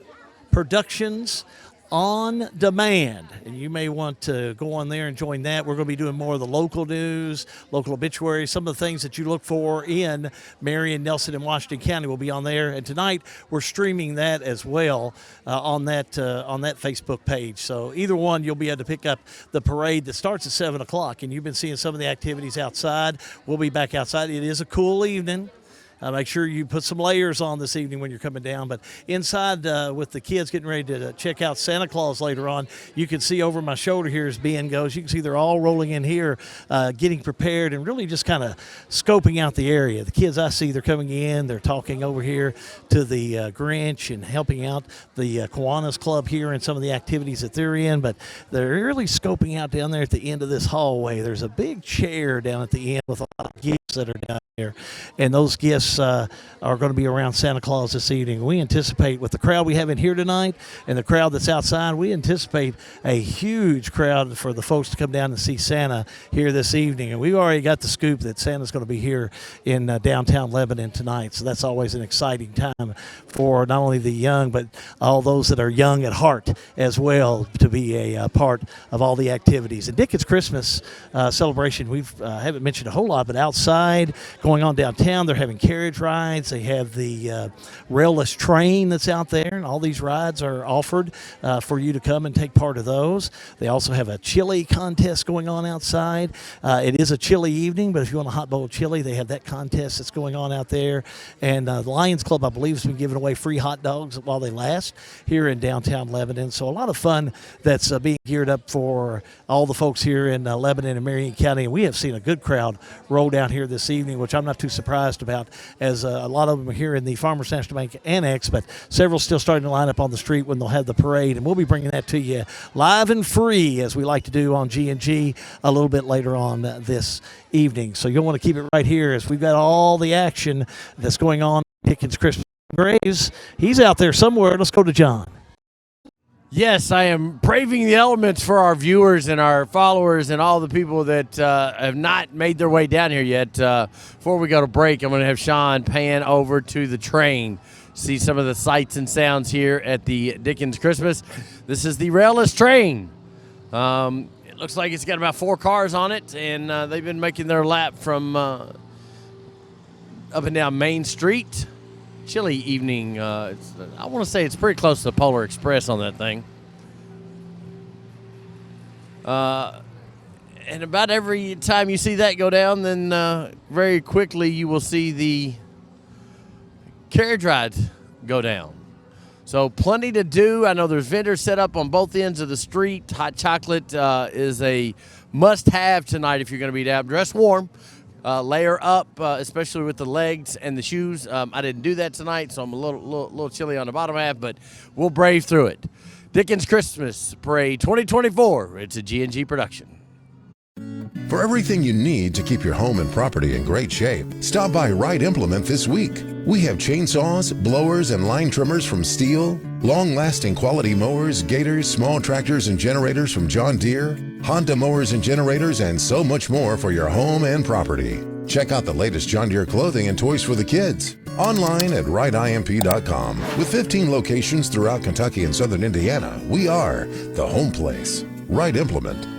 Productions on Demand, and you may want to go on there and join that. We're going to be doing more of the local news, local obituaries, some of the things that you look for in Marion, Nelson, and Washington County will be on there. And tonight we're streaming that as well on that Facebook page. So either one, you'll be able to pick up the parade that starts at 7 o'clock. And you've been seeing some of the activities outside. We'll be back outside. It is a cool evening. Make sure you put some layers on this evening when you're coming down. But inside with the kids getting ready to check out Santa Claus later on, you can see over my shoulder here as Ben goes, you can see they're all rolling in here, getting prepared and really just kind of scoping out the area. The kids I see, they're coming in, they're talking over here to the Grinch and helping out the Kiwanis Club here and some of the activities that they're in. But they're really scoping out down there at the end of this hallway. There's a big chair down at the end with a lot of gifts that are down there. And those gifts are going to be around Santa Claus this evening. We anticipate, with the crowd we have in here tonight and the crowd that's outside, we anticipate a huge crowd for the folks to come down and see Santa here this evening. And we've already got the scoop that Santa's going to be here in downtown Lebanon tonight. So that's always an exciting time for not only the young, but all those that are young at heart as well, to be a part of all the activities. And Dickens Christmas celebration, we haven't mentioned a whole lot, but outside going on downtown, they're having carriage rides. They have the railless train that's out there, and all these rides are offered for you to come and take part of those. They also have a chili contest going on outside. It is a chilly evening, but if you want a hot bowl of chili, they have that contest that's going on out there. And the Lions Club, I believe, has been giving away free hot dogs while they last here in downtown Lebanon. So a lot of fun that's being geared up for all the folks here in Lebanon and Marion County. And we have seen a good crowd roll down here this evening, which I'm not too surprised about, as a lot of them are here in the Farmers National Bank Annex, but several still starting to line up on the street when they'll have the parade. And we'll be bringing that to you live and free, as we like to do on G&G a little bit later on this evening. So you'll want to keep it right here, as we've got all the action that's going on Dickens Christmas Graves, he's out there somewhere. Let's go to John. Yes, I am braving the elements for our viewers and our followers and all the people that have not made their way down here yet. Before we go to break, I'm going to have Sean pan over to the train, see some of the sights and sounds here at the Dickens Christmas. This is the railless train. It looks like it's got about 4 cars on it, and they've been making their lap from up and down Main Street. Chilly evening. I want to say it's pretty close to the Polar Express on that thing. And about every time you see that go down, then very quickly you will see the carriage ride go down. So plenty to do. I know there's vendors set up on both ends of the street. Hot chocolate is a must-have tonight if you're going to be down. Dress warm. Layer up, especially with the legs and the shoes. I didn't do that tonight, so I'm a little chilly on the bottom half, but we'll brave through it. Dickens Christmas Parade 2024. It's a G&G production. For everything you need to keep your home and property in great shape, stop by Wright Implement this week. We have chainsaws, blowers, and line trimmers from Steel, long-lasting quality mowers, gators, small tractors, and generators from John Deere, Honda mowers and generators, and so much more for your home and property. Check out the latest John Deere clothing and toys for the kids. Online at wrightimp.com. With 15 locations throughout Kentucky and southern Indiana, we are the home place. Wright Implement.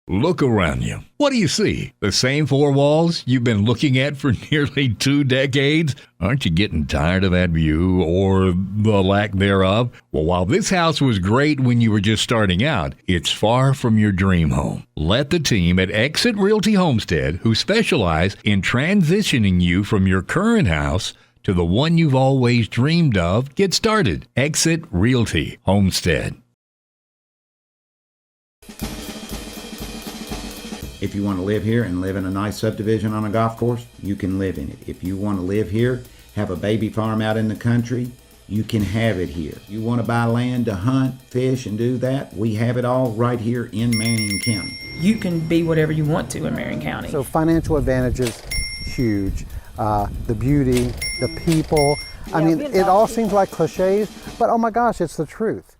Look around you. What do you see? The same 4 walls you've been looking at for nearly 2 decades? Aren't you getting tired of that view or the lack thereof? Well, while this house was great when you were just starting out, it's far from your dream home. Let the team at Exit Realty Homestead, who specialize in transitioning you from your current house to the one you've always dreamed of, get started. Exit Realty Homestead. If you want to live here and live in a nice subdivision on a golf course, you can live in it. If you want to live here, have a baby farm out in the country, you can have it here. You want to buy land to hunt, fish, and do that, we have it all right here in Marion County. You can be whatever you want to in Marion County. So financial advantages, huge. The beauty, the people. I mean, it all seems like cliches, but oh my gosh, it's the truth.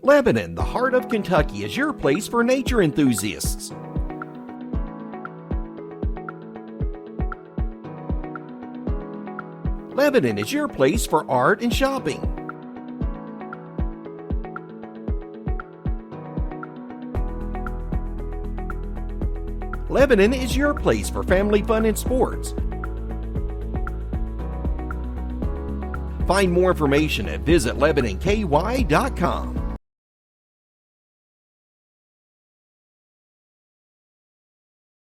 Lebanon, the heart of Kentucky, is your place for nature enthusiasts. Lebanon is your place for art and shopping. Lebanon is your place for family fun and sports. Find more information at visitlebanonky.com.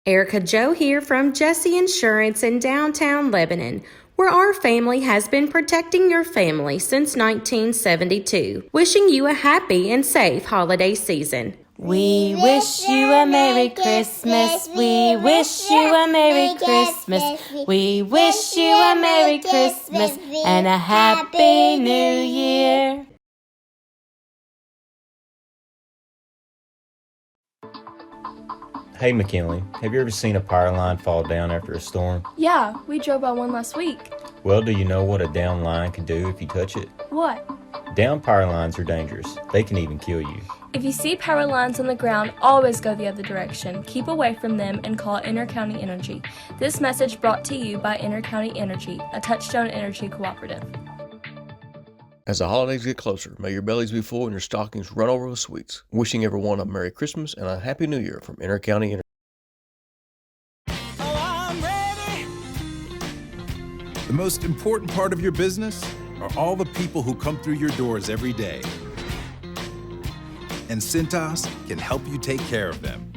Erica Joe here from Jesse Insurance in downtown Lebanon, where our family has been protecting your family since 1972. Wishing you a happy and safe holiday season. We wish you a Merry Christmas. We wish you a Merry Christmas. We wish you a Merry Christmas and a Happy New Year. Hey McKinley, have you ever seen a power line fall down after a storm? Yeah, we drove by one last week. Well, do you know what a down line can do if you touch it? What? Down power lines are dangerous. They can even kill you. If you see power lines on the ground, always go the other direction. Keep away from them and call Intercounty Energy. This message brought to you by Intercounty Energy, a Touchstone Energy cooperative. As the holidays get closer, may your bellies be full and your stockings run over with sweets. Wishing everyone a Merry Christmas and a Happy New Year from Intercounty Energy. The most important part of your business are all the people who come through your doors every day. And Cintas can help you take care of them.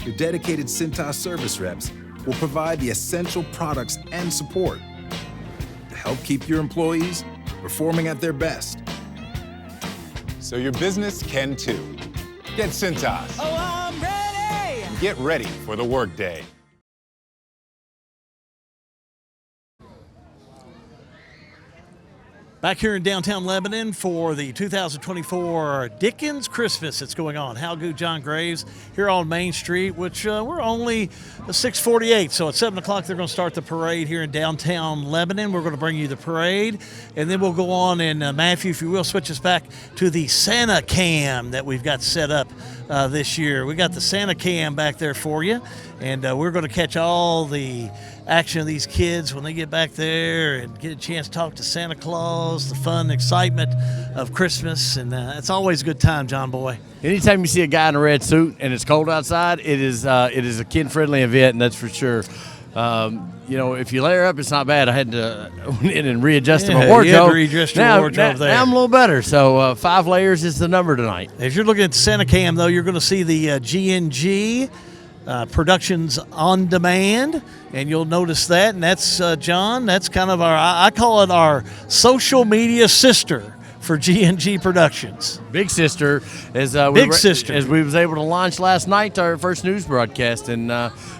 Your dedicated Cintas service reps will provide the essential products and support to help keep your employees performing at their best. So your business can too. Get Cintas. Oh, I'm ready. get ready for the workday. Back here in downtown Lebanon for the 2024 Dickens Christmas. It's going on. Hal Good, John Graves here on Main Street, which we're only 6:48. So at 7 o'clock, they're going to start the parade here in downtown Lebanon. We're going to bring you the parade, and then we'll go on. And Matthew, if you will, switch us back to the Santa Cam that we've got set up this year. We got the Santa Cam back there for you, and we're going to catch all the action of these kids when they get back there and get a chance to talk to Santa Claus, the fun, excitement of Christmas, and it's always a good time, John Boy. Anytime you see a guy in a red suit and it's cold outside, it is a kid-friendly event, and that's for sure. If you layer up, it's not bad. I had to went in and readjust my wardrobe. You had to readjust your wardrobe there. Now I'm a little better. So 5 layers is the number tonight. As you're looking at Santa Cam, though, you're going to see the G&G Productions on Demand, and you'll notice that. And that's, John, that's kind of I call it our social media sister for G&G Productions. Big sister, as we was able to launch last night our first news broadcast, and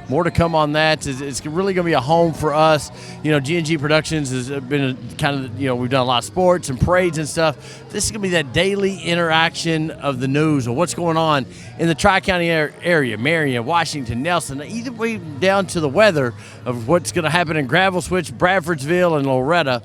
more to come on that. It's really going to be a home for us. G&G Productions has been we've done a lot of sports and parades and stuff. This is going to be that daily interaction of the news of what's going on in the Tri-County area, Marion, Washington, Nelson, either way down to the weather of what's going to happen in Gravel Switch, Bradfordsville, and Loretta.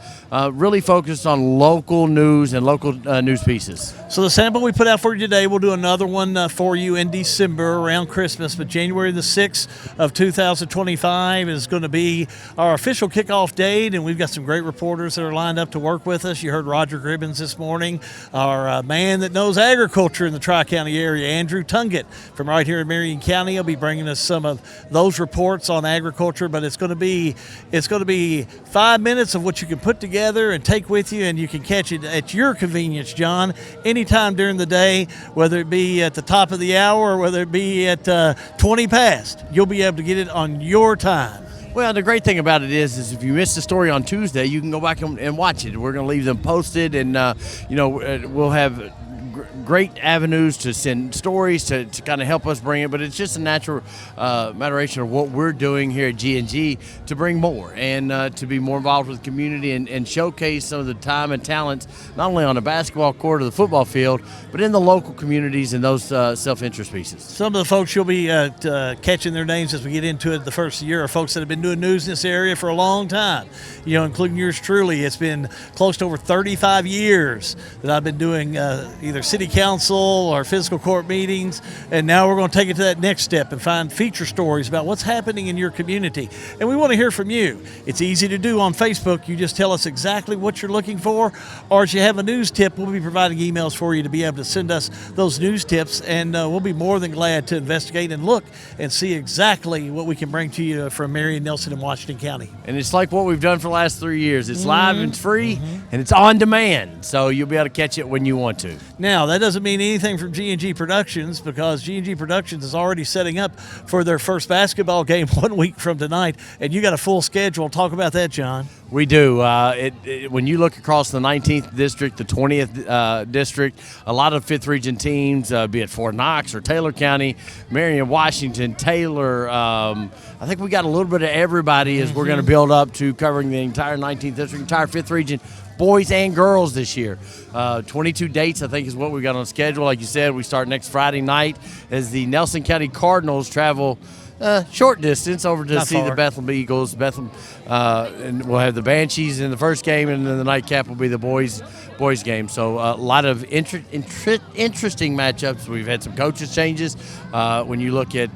Really focused on local news and local news pieces. So the sample we put out for you today, we'll do another one for you in December around Christmas, but January the 6th of 2025 is going to be our official kickoff date, and we've got some great reporters that are lined up to work with us. You heard Roger Gribbins this morning, our man that knows agriculture in the Tri-County area, Andrew Tungett from right here in Marion County. He'll be bringing us some of those reports on agriculture, but it's going to be 5 minutes of what you can put together and take with you, and you can catch it at your convenience, John, anytime during the day, whether it be at the top of the hour or whether it be at 20 past. You'll be able to get it on your time. Well, the great thing about it is if you missed the story on Tuesday, you can go back and watch it. We're going to leave them posted, and we'll have great avenues to send stories to kind of help us bring it, but it's just a natural maturation of what we're doing here at G&G to bring more and to be more involved with the community and showcase some of the time and talents, not only on the basketball court or the football field, but in the local communities and those self-interest pieces. Some of the folks you'll be catching their names as we get into it the first year are folks that have been doing news in this area for a long time, including yours truly. It's been close to over 35 years that I've been doing either city council or physical court meetings, and now we're going to take it to that next step and find feature stories about what's happening in your community. And we want to hear from you. It's easy to do on Facebook. You just tell us exactly what you're looking for, or if you have a news tip, we'll be providing emails for you to be able to send us those news tips, and we'll be more than glad to investigate and look and see exactly what we can bring to you from Marion, Nelson, and Washington County. And it's like what we've done for the last 3 years. It's live and it's free, and it's on demand, so you'll be able to catch it when you want to. Now, that doesn't mean anything from G&G Productions, because G&G Productions is already setting up for their first basketball game 1 week from tonight, and you got a full schedule. Talk about that, John. We do. When you look across the 19th district, the 20th district, a lot of 5th region teams, be it Fort Knox or Taylor County, Marion, Washington, Taylor, I think we got a little bit of everybody as we're going to build up to covering the entire 19th district, entire 5th region, boys and girls this year. 22 dates, I think, is what we got on schedule. Like you said, we start next Friday night as the Nelson County Cardinals travel short distance over to see the Bethlehem Eagles. And we'll have the Banshees in the first game, and then the nightcap will be the boys game. So a lot of interesting matchups. We've had some coaches changes. When you look at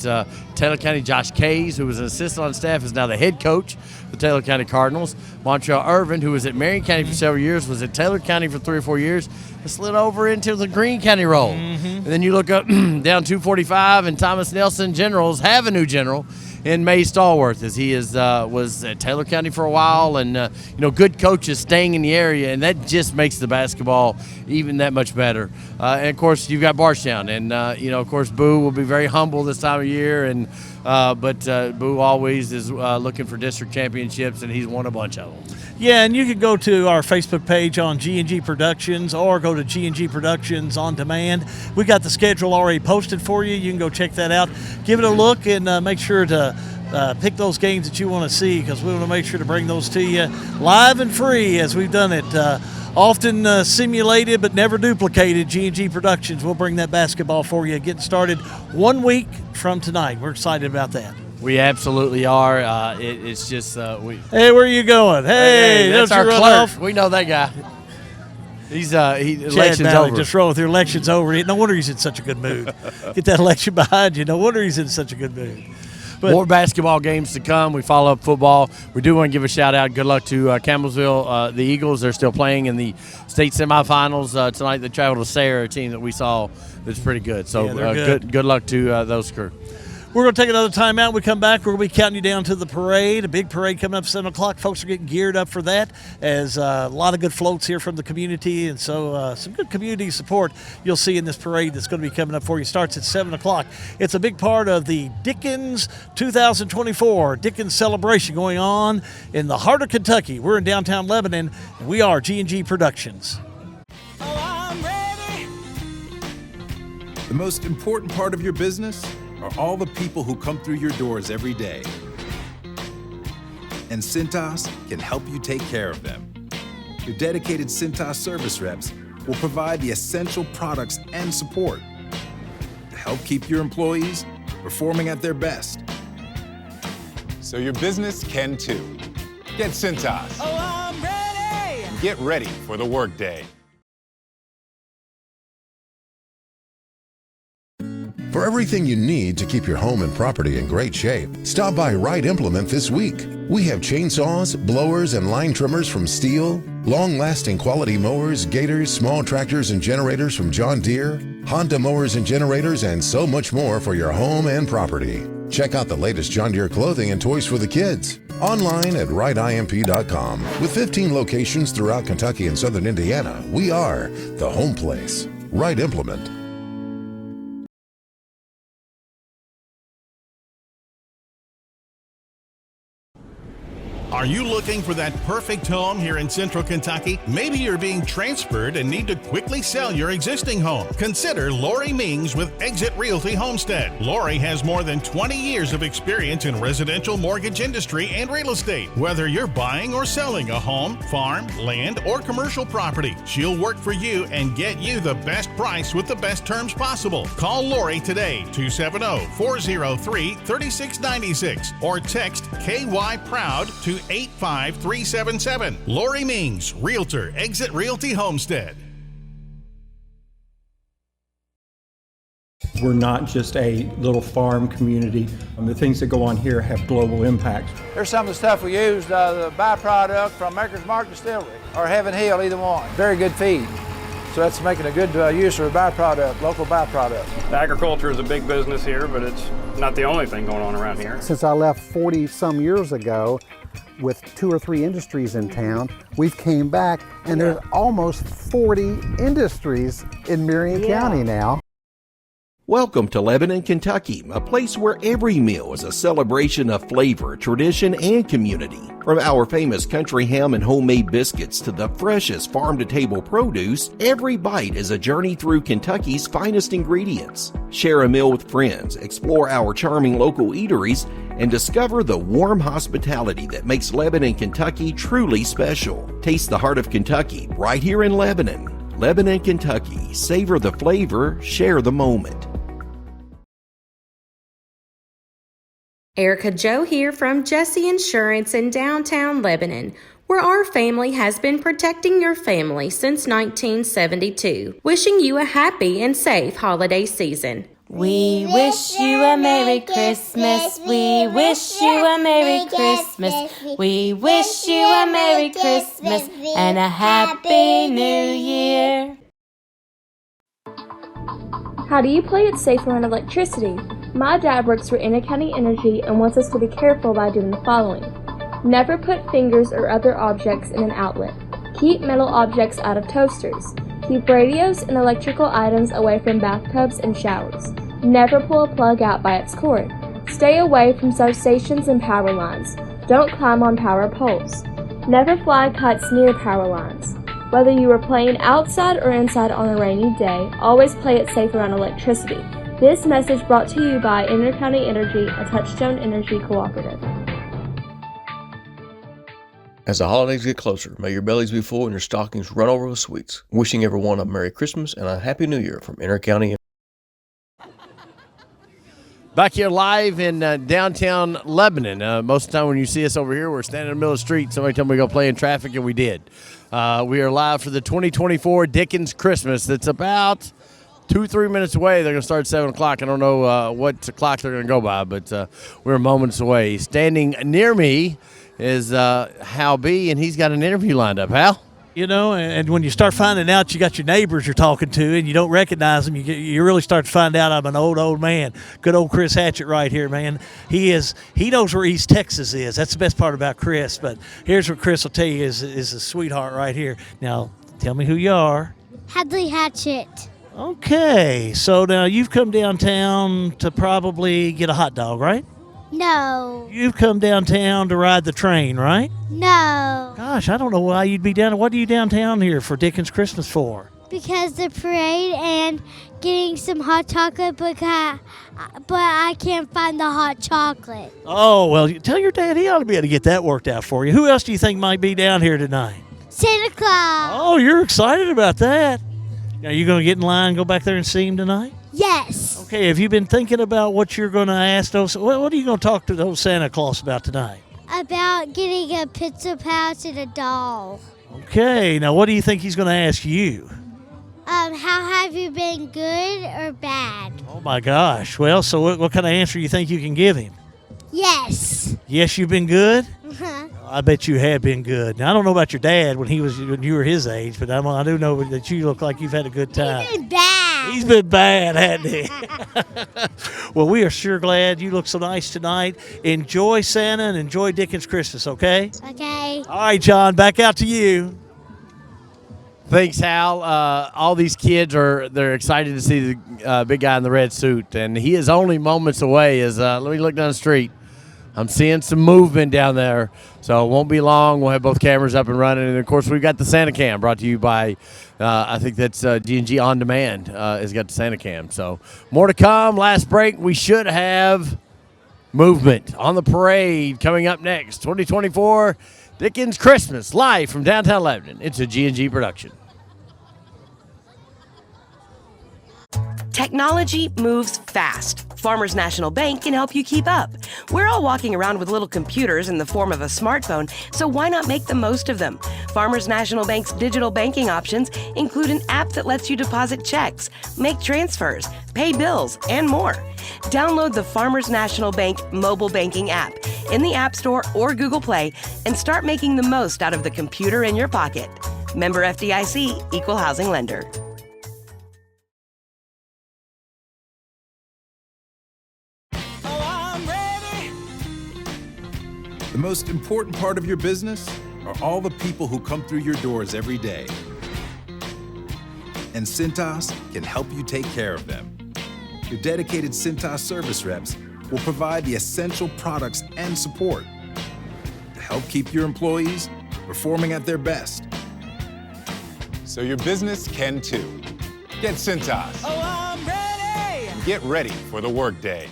Taylor County, Josh Kays, who was an assistant on staff, is now the head coach of the Taylor County Cardinals. Montreal Irvin, who was at Marion County for several years, was at Taylor County for 3 or 4 years, slid over into the Greene County role. And then you look up down 245, and Thomas Nelson Generals have a new general in May Stallworth, as he was at Taylor County for a while, and good coaches staying in the area, and that just makes the basketball even that much better. And of course, you've got Barstown, and of course, Boo will be very humble this time of year, and but Boo always is looking for district championships, and he's won a bunch of them. Yeah, and you can go to our Facebook page on G&G Productions or go to G&G Productions on demand. We got the schedule already posted for you. You can go check that out. Give it a look and make sure to pick those games that you want to see, because we want to make sure to bring those to you live and free as we've done it. Often simulated but never duplicated. G&G Productions will bring that basketball for you, getting started 1 week from tonight. We're excited about that. We absolutely are. It's just Hey, where are you going? Hey, that's don't our you run clerk. off. We know that guy. Election's Chad Malley, over. just wrong with your election's over. No wonder he's in such a good mood. Get that election behind you. No wonder he's in such a good mood. But more basketball games to come. We follow up football. We do want to give a shout out. Good luck to Campbellsville, the Eagles. They're still playing in the state semifinals tonight. They travel to Sarah, a team that we saw that's pretty good. So yeah, good luck to those crew. We're going to take another time out. When we come back, we're going to be counting you down to the parade. A big parade coming up at 7 o'clock. Folks are getting geared up for that, as a lot of good floats here from the community, and so some good community support you'll see in this parade that's going to be coming up for you. Starts at 7 o'clock. It's a big part of the Dickens 2024 Dickens celebration going on in the heart of Kentucky. We're in downtown Lebanon, and we are G&G Productions. The most important part of your business are all the people who come through your doors every day. And Cintas can help you take care of them. Your dedicated Cintas service reps will provide the essential products and support to help keep your employees performing at their best. So your business can too. Get Cintas. Oh, I'm ready. And get ready for the workday. For everything you need to keep your home and property in great shape, stop by Wright Implement this week. We have chainsaws, blowers, and line trimmers from Steel, long-lasting quality mowers, gators, small tractors and generators from John Deere, Honda mowers and generators, and so much more for your home and property. Check out the latest John Deere clothing and toys for the kids online at wrightimp.com. With 15 locations throughout Kentucky and southern Indiana, we are the home place. Wright Implement. Are you looking for that perfect home here in Central Kentucky? Maybe you're being transferred and need to quickly sell your existing home. Consider Lori Mings with Exit Realty Homestead. Lori has more than 20 years of experience in residential mortgage industry and real estate. Whether you're buying or selling a home, farm, land, or commercial property, she'll work for you and get you the best price with the best terms possible. Call Lori today, 270-403-3696, or text KY PROUD to 85377. Lori Mings, Realtor, Exit Realty Homestead. We're not just a little farm community. The things that go on here have global impact. Here's some of the stuff we used, the byproduct from Maker's Mark Distillery or Heaven Hill, either one. Very good feed. So that's making a good use of a byproduct, local byproduct. Agriculture is a big business here, but it's not the only thing going on around here. Since I left 40 some years ago, with 2 or 3 industries in town, we've came back and there's almost 40 industries in Marion County now. Welcome to Lebanon, Kentucky, a place where every meal is a celebration of flavor, tradition, and community. From our famous country ham and homemade biscuits to the freshest farm-to-table produce, every bite is a journey through Kentucky's finest ingredients. Share a meal with friends, explore our charming local eateries, and discover the warm hospitality that makes Lebanon, Kentucky truly special. Taste the heart of Kentucky right here in Lebanon. Lebanon, Kentucky. Savor the flavor, share the moment. Erica Joe here from Jesse Insurance in downtown Lebanon, where our family has been protecting your family since 1972. Wishing you a happy and safe holiday season. We wish you a Merry Christmas. We wish you a Merry Christmas. We wish you a Merry Christmas and a Happy New Year. How do you play it safe around electricity? My dad works for County Energy and wants us to be careful by doing the following. Never put fingers or other objects in an outlet. Keep metal objects out of toasters. Keep radios and electrical items away from bathtubs and showers. Never pull a plug out by its cord. Stay away from substations and power lines. Don't climb on power poles. Never fly kites near power lines. Whether you are playing outside or inside on a rainy day, always play it safe around electricity. This message brought to you by Intercounty Energy, a Touchstone Energy cooperative. As the holidays get closer, may your bellies be full and your stockings run over with sweets. Wishing everyone a Merry Christmas and a Happy New Year from Intercounty. Back here live in downtown Lebanon. Most of the time when you see us over here, we're standing in the middle of the street. Somebody told me to go play in traffic, and we did. We are live for the 2024 Dickens Christmas. That's about 2-3 minutes away. They're going to start at 7 o'clock. I don't know what clock they're going to go by, but we're moments away. Standing near me is Hal B., and he's got an interview lined up. Hal? You know, and when you start finding out you got your neighbors you're talking to and you don't recognize them, you really start to find out I'm an old man. Good old Chris Hatchett right here, man. He knows where East Texas is. That's the best part about Chris. But here's what Chris will tell you is a sweetheart right here. Now, tell me who you are. Hadley Hatchett. Okay, so now you've come downtown to probably get a hot dog, right? No. You've come downtown to ride the train, right? No. Gosh, I don't know why you'd be down. What are you downtown here for Dickens Christmas for? Because the parade and getting some hot chocolate, but I can't find the hot chocolate. Oh, well, tell your dad he ought to be able to get that worked out for you. Who else do you think might be down here tonight? Santa Claus. Oh, you're excited about that. Are you going to get in line and go back there and see him tonight? Yes. Okay, have you been thinking about what you're going to ask those? What are you going to talk to those Santa Claus about tonight? About getting a pizza pouch and a doll. Okay, now what do you think he's going to ask you? How have you been, good or bad? Oh, my gosh. Well, so what kind of answer you think you can give him? Yes. Yes, you've been good? Uh-huh. I bet you have been good. Now, I don't know about your dad when you were his age, but I do know that you look like you've had a good time. He's been bad. He's been bad, hasn't he? Well, we are sure glad you look so nice tonight. Enjoy Santa and enjoy Dickens Christmas, okay? Okay. All right, John, back out to you. Thanks, Hal. All these kids they're excited to see the big guy in the red suit, and he is only moments away. Let me look down the street. I'm seeing some movement down there, so it won't be long. We'll have both cameras up and running, and of course we've got the Santa Cam brought to you by I think that's G&G On Demand has got the Santa Cam. So more to come. Last break, we should have movement on the parade coming up next. 2024 Dickens Christmas live from downtown Lebanon. It's a G&G production. Technology moves fast. Farmers National Bank can help you keep up. We're all walking around with little computers in the form of a smartphone, so why not make the most of them? Farmers National Bank's digital banking options include an app that lets you deposit checks, make transfers, pay bills, and more. Download the Farmers National Bank mobile banking app in the App Store or Google Play and start making the most out of the computer in your pocket. Member FDIC, Equal Housing Lender. The most important part of your business are all the people who come through your doors every day. And Cintas can help you take care of them. Your dedicated Cintas service reps will provide the essential products and support to help keep your employees performing at their best. So your business can too. Get Cintas. Oh, I'm ready. Get ready for the workday.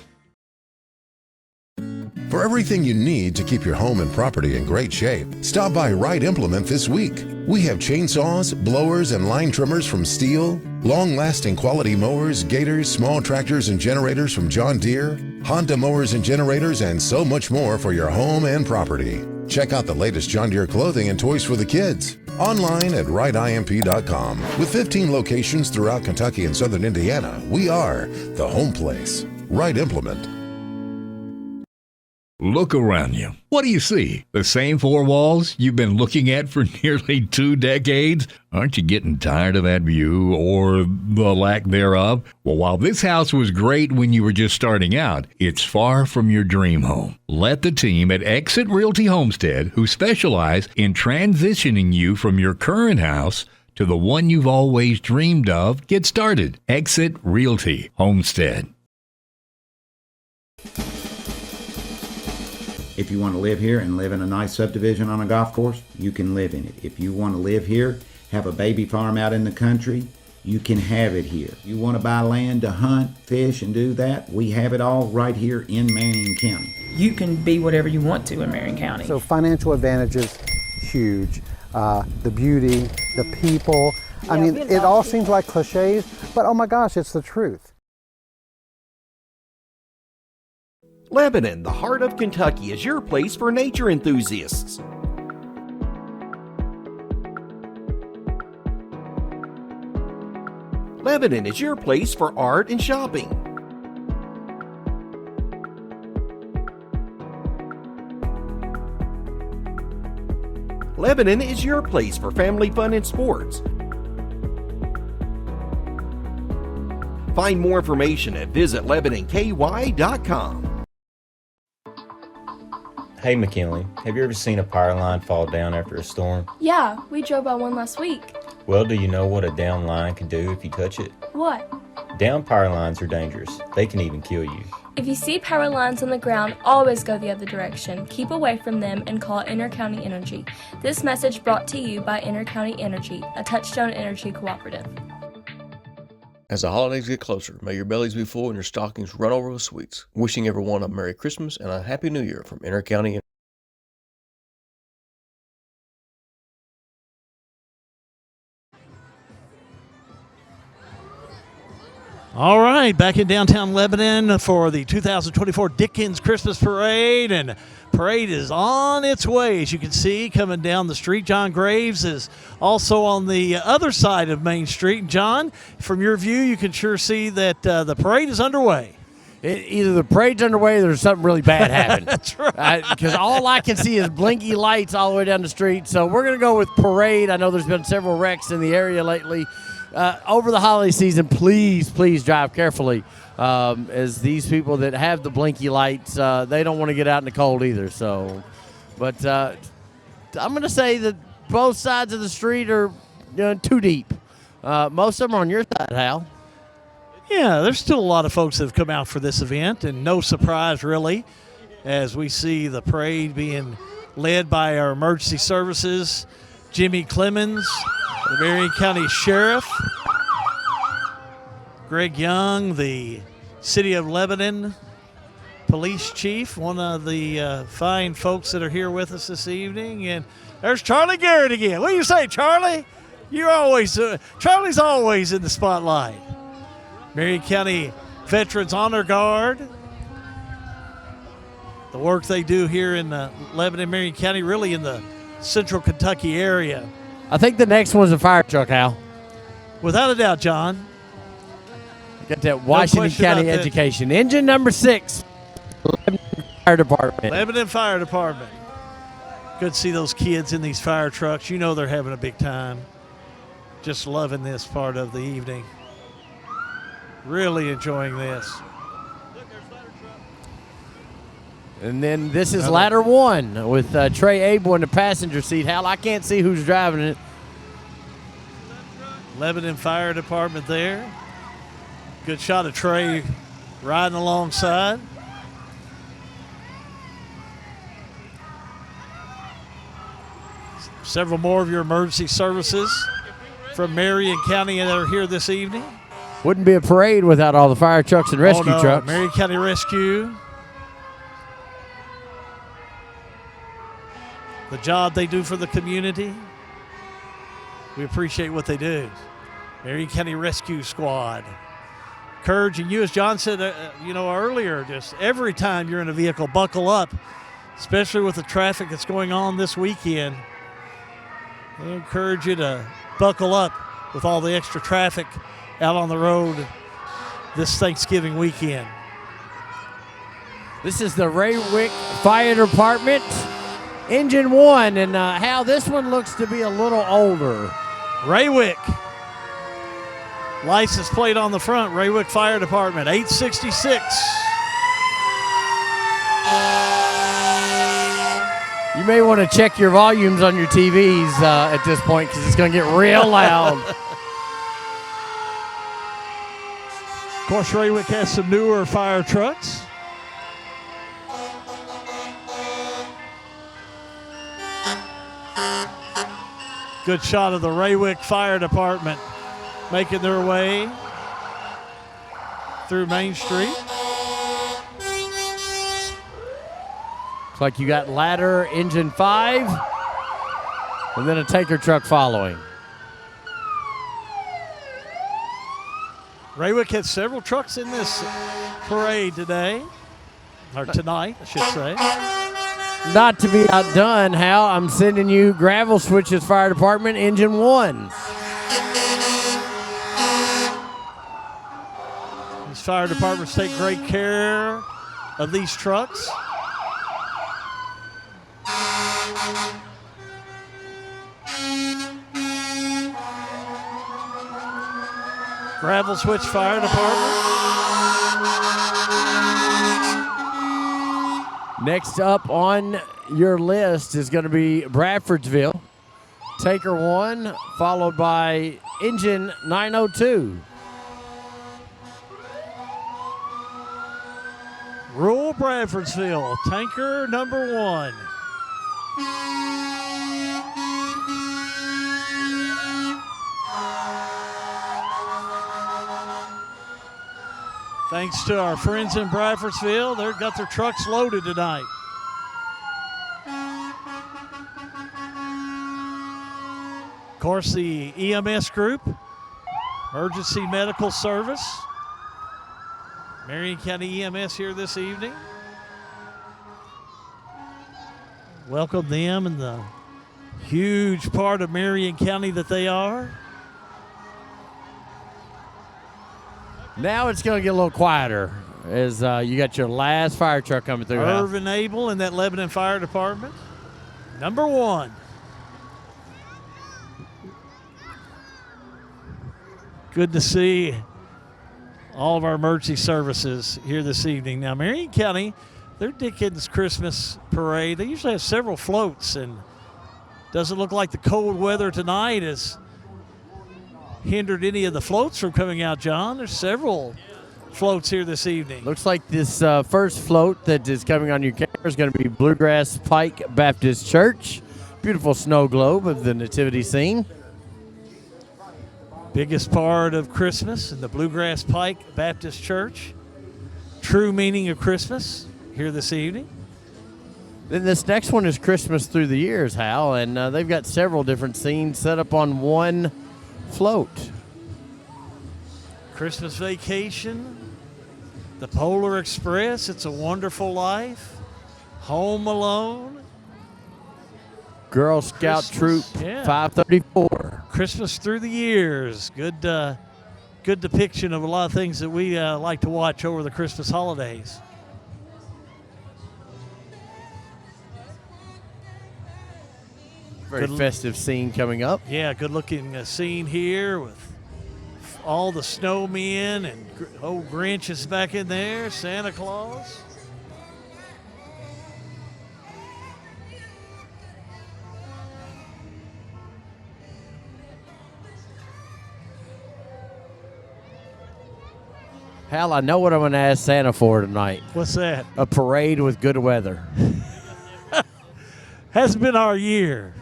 For everything you need to keep your home and property in great shape, stop by Wright Implement this week. We have chainsaws, blowers, and line trimmers from Steel, long-lasting quality mowers, gators, small tractors and generators from John Deere, Honda mowers and generators, and so much more for your home and property. Check out the latest John Deere clothing and toys for the kids. Online at wrightimp.com. With 15 locations throughout Kentucky and southern Indiana, we are the home place. Wright Implement. Look around you. What do you see? The same four walls you've been looking at for nearly 2 decades? Aren't you getting tired of that view or the lack thereof? Well, while this house was great when you were just starting out, it's far from your dream home. Let the team at Exit Realty Homestead, who specialize in transitioning you from your current house to the one you've always dreamed of, get started. Exit Realty Homestead. If you want to live here and live in a nice subdivision on a golf course, you can live in it. If you want to live here, have a baby farm out in the country, you can have it here. You want to buy land to hunt, fish, and do that, we have it all right here in Marion County. You can be whatever you want to in Marion County. So financial advantages, huge. The beauty, the people. I mean, it all seems like cliches, but oh my gosh, it's the truth. Lebanon, the heart of Kentucky, is your place for nature enthusiasts. Lebanon is your place for art and shopping. Lebanon is your place for family fun and sports. Find more information at visitlebanonky.com. Hey McKinley, have you ever seen a power line fall down after a storm? Yeah, we drove by one last week. Well, do you know what a down line can do if you touch it? What? Down power lines are dangerous. They can even kill you. If you see power lines on the ground, always go the other direction. Keep away from them and call Intercounty Energy. This message brought to you by Intercounty Energy, a Touchstone Energy cooperative. As the holidays get closer, may your bellies be full and your stockings run over with sweets. Wishing everyone a Merry Christmas and a Happy New Year from Intercounty. All right, back in downtown Lebanon for the 2024 Dickens Christmas Parade, and parade is on its way, as you can see, coming down the street. John Graves is also on the other side of Main Street. John, from your view, you can sure see that the parade is underway. Either the parade's underway or there's something really bad happened. That's right. Because all I can see is blinky lights all the way down the street. So we're going to go with parade. I know there's been several wrecks in the area lately. Over the holiday season, please drive carefully, as these people that have the blinky lights, they don't want to get out in the cold either. So, but I'm going to say that both sides of the street are too deep. Most of them are on your side, Hal. Yeah, there's still a lot of folks that have come out for this event, and no surprise, really, as we see the parade being led by our emergency services, Jimmy Clemens, the Marion County Sheriff, Greg Young, the City of Lebanon Police Chief, one of the fine folks that are here with us this evening. And there's Charlie Garrett again. What do you say, Charlie? You're always, Charlie's always in the spotlight. Marion County Veterans Honor Guard. The work they do here in Lebanon, Marion County, really in the central Kentucky area. I think the next one's a fire truck, Al. Without a doubt, John. Got that Washington County education. Engine number 6, Lebanon Fire Department. Lebanon Fire Department. Good to see those kids in these fire trucks. You know they're having a big time. Just loving this part of the evening. Really enjoying this. And then this is ladder 1 with Trey Abel in the passenger seat. Hal, I can't see who's driving it. Lebanon Fire Department there. Good shot of Trey riding alongside. Several more of your emergency services from Marion County that are here this evening. Wouldn't be a parade without all the fire trucks and rescue trucks. Marion County Rescue. The job they do for the community. We appreciate what they do. Marion County Rescue Squad. Encouraging you, as John said, earlier, just every time you're in a vehicle, buckle up, especially with the traffic that's going on this weekend. I encourage you to buckle up with all the extra traffic out on the road this Thanksgiving weekend. This is the Raywick Fire Department, Engine 1, and Hal, this one looks to be a little older. Raywick. License plate on the front, Raywick Fire Department, 866. You may want to check your volumes on your TVs at this point, because it's going to get real loud. Of course, Raywick has some newer fire trucks. Good shot of the Raywick Fire Department making their way through Main Street. Looks like you got ladder, engine 5, and then a tanker truck following. Raywick had several trucks in this parade today, or tonight, I should say. Not to be outdone, Hal, I'm sending you Gravel Switches Fire Department, engine 1. These fire departments take great care of these trucks. Gravel Switch Fire Department. Next up on your list is going to be Bradfordsville. Tanker 1, followed by engine 902. Rural Bradfordsville, tanker number 1. Thanks to our friends in Bradfordsville, they've got their trucks loaded tonight. Of course, the EMS group, Emergency Medical Service, Marion County EMS here this evening. Welcome them and the huge part of Marion County that they are. Now it's going to get a little quieter as you got your last fire truck coming through. Irvin Abel in that Lebanon Fire Department. Number 1. Good to see all of our emergency services here this evening. Now, Marion County, their Dickens Christmas parade, they usually have several floats, and doesn't look like the cold weather tonight has hindered any of the floats from coming out, John. There's several floats here this evening. Looks like this first float that is coming on your camera is going to be Bluegrass Pike Baptist Church. Beautiful snow globe of the nativity scene. Biggest part of Christmas in the Bluegrass Pike Baptist Church. True meaning of Christmas here this evening. Then this next one is Christmas Through the Years, Hal, and they've got several different scenes set up on one float. Christmas Vacation, the Polar Express, It's a Wonderful Life, Home Alone, Girl Scout Troop 534. Christmas Through the Years. Good depiction of a lot of things that we like to watch over the Christmas holidays. Very festive scene coming up. Yeah, good looking scene here with all the snowmen and old Grinch is back in there, Santa Claus. Hal, I know what I'm going to ask Santa for tonight. What's that? A parade with good weather. Hasn't been our year.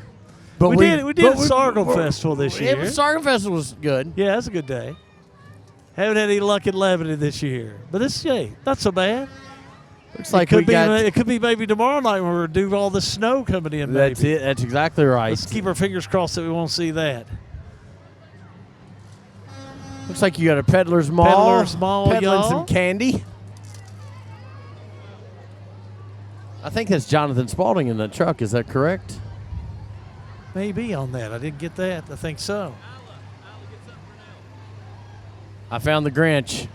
But we did Sargo Festival this year. Yeah, Sargo Festival was good. Yeah, that's a good day. Haven't had any luck in Lebanon this year. But this, hey, not so bad. Looks like it could be maybe tomorrow night when we're due all the snow coming in. That's maybe. it. That's exactly right. Let's keep our fingers crossed that we won't see that. Looks like you got a Peddler's Mall. Peddling y'all. some candy. I think that's Jonathan Spaulding in the truck. Is that correct? Maybe on that. I didn't get that. I think so. I found the Grinch.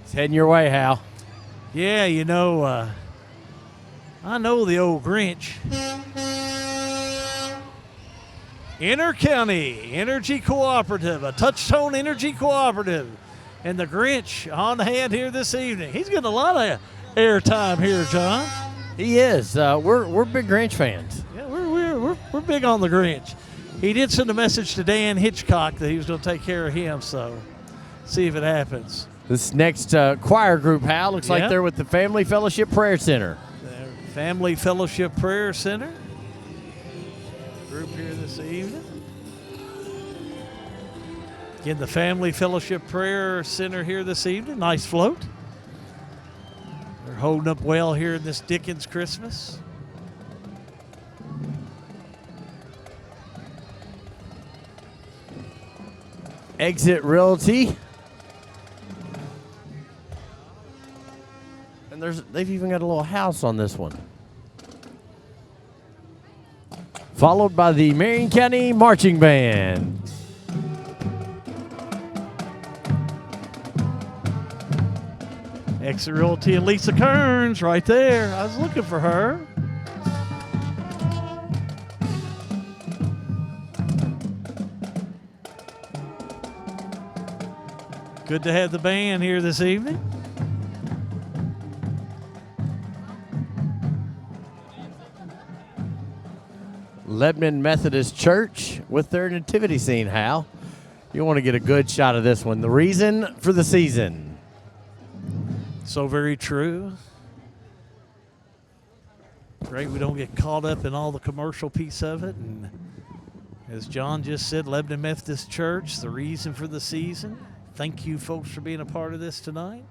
He's heading your way, Hal. Yeah, you know, I know the old Grinch. Inter-County Energy Cooperative, a Touchtone Energy Cooperative. And the Grinch on hand here this evening. He's getting a lot of airtime here, John. He is. We're big Grinch fans. Yeah, we're big on the Grinch. He did send a message to Dan Hitchcock that he was going to take care of him, so see if it happens. This next choir group, Hal, looks like they're with the Family Fellowship Prayer Center. Family Fellowship Prayer Center. group here this evening. Again, the Family Fellowship Prayer Center here this evening. Nice float. They're holding up well here in this Dickens Christmas. Exit Realty. And they've even got a little house on this one. Followed by the Marion County Marching Band. Exit Realty and Lisa Kearns right there. I was looking for her. Good to have the band here this evening. Lebanon Methodist Church with their nativity scene, Hal. You want to get a good shot of this one. The reason for the season. So very true. Great we don't get caught up in all the commercial piece of it. And as John just said, Lebanon Methodist Church, the reason for the season. Thank you folks for being a part of this tonight.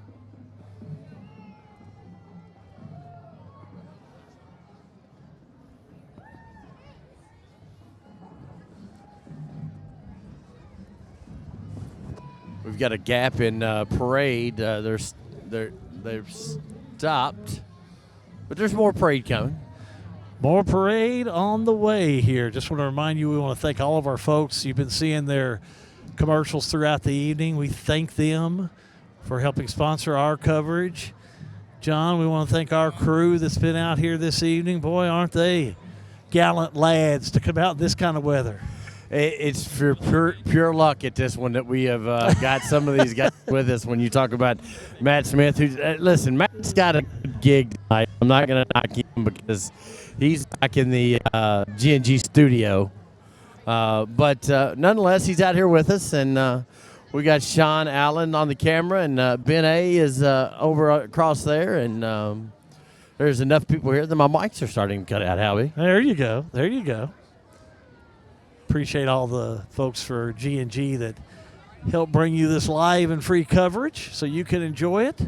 We've got a gap in parade. They're stopped, but there's more parade coming. More parade on the way here. Just want to remind you, we want to thank all of our folks. You've been seeing their commercials throughout the evening. We thank them for helping sponsor our coverage. John, we want to thank our crew that's been out here this evening. Boy, aren't they gallant lads to come out in this kind of weather. It's for pure luck at this one that we have got some of these guys with us. When you talk about Matt Smith, who's listen, Matt's got a good gig tonight. I'm not going to knock him because he's back in the G&G studio. But nonetheless, he's out here with us, and we got Sean Allen on the camera, and Ben A is over across there, and there's enough people here that my mics are starting to cut out, Howie. There you go. There you go. Appreciate all the folks for G&G that help bring you this live and free coverage so you can enjoy it.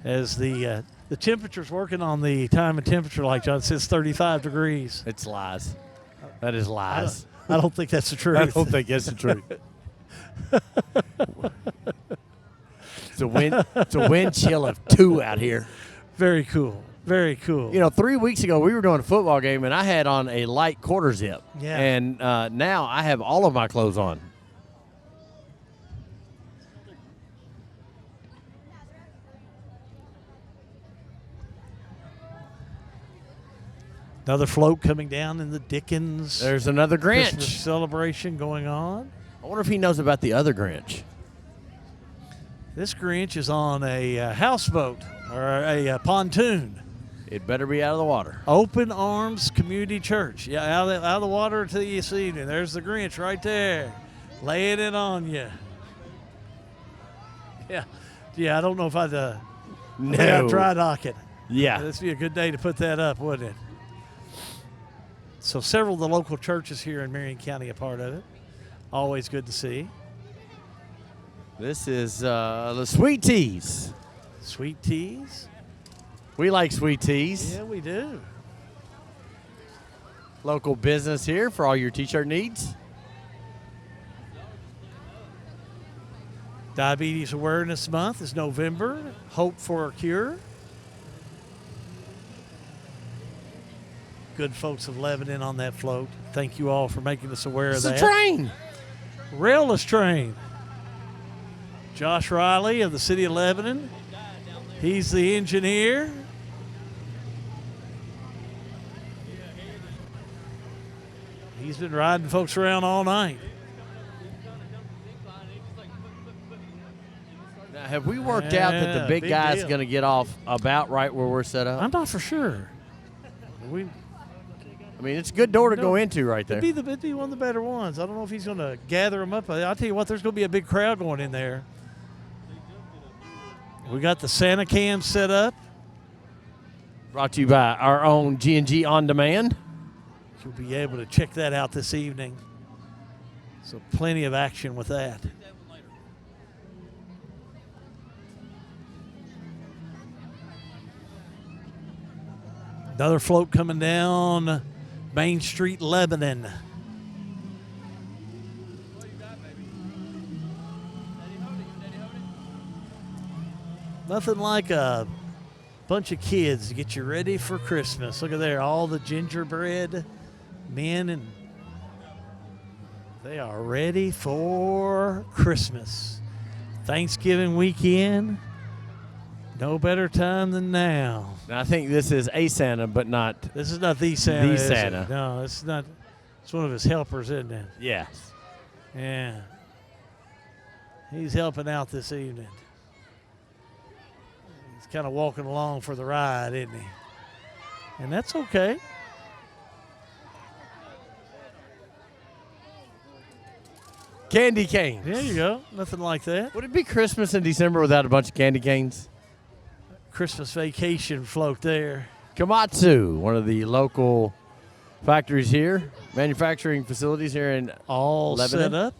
As the temperature's working on the time and temperature, like John says, 35 degrees. It's lies. That is lies. I don't think that's the truth. I don't think that's the truth. It's a wind chill of 2 out here. Very cool. Very cool. You know, 3 weeks ago we were doing a football game, and I had on a light quarter zip. Yeah. And now I have all of my clothes on. Another float coming down in the Dickens. There's another Grinch. Christmas celebration going on. I wonder if he knows about the other Grinch. This Grinch is on a houseboat or a pontoon. It better be out of the water. Open Arms Community Church. Yeah, out of the water to you see it. There's the Grinch right there, laying it on you. Yeah. I don't know if I'd dry dock it. Yeah, this would be a good day to put that up, wouldn't it? So several of the local churches here in Marion County are part of it. Always good to see. This is the Sweet Teas. Sweet Teas. We like sweet teas. Yeah, we do. Local business here for all your t-shirt needs. Diabetes Awareness Month is November. Hope for a Cure. Good folks of Lebanon on that float. Thank you all for making us aware of that. It's a train. Railless train. Josh Riley of the City of Lebanon. He's the engineer. He's been riding folks around all night. Now, have we worked out that the big guy's going to get off about right where we're set up? I'm not for sure. I mean, it's a good door to go into right there. It'd be one of the better ones. I don't know if he's going to gather them up. I'll tell you what, there's going to be a big crowd going in there. We got the Santa cam set up. Brought to you by our own G&G On Demand. you'll be able to check that out this evening. So plenty of action with that. Another float coming down Main Street, Lebanon. Nothing like a bunch of kids to get you ready for Christmas. Look at there, all the gingerbread men, and they are ready for Christmas. Thanksgiving weekend, no better time than now. Now, I think this is a Santa, but not. This is not the Santa. The is Santa. it? No, it's not. It's one of his helpers, isn't it? Yes. Yeah. He's helping out this evening. He's kind of walking along for the ride, isn't he? And that's okay. Candy canes. There you go. Nothing like that. Would it be Christmas in December without a bunch of candy canes? Christmas vacation float there. Komatsu, one of the local factories here, manufacturing facilities here in all Lebanon. Set up.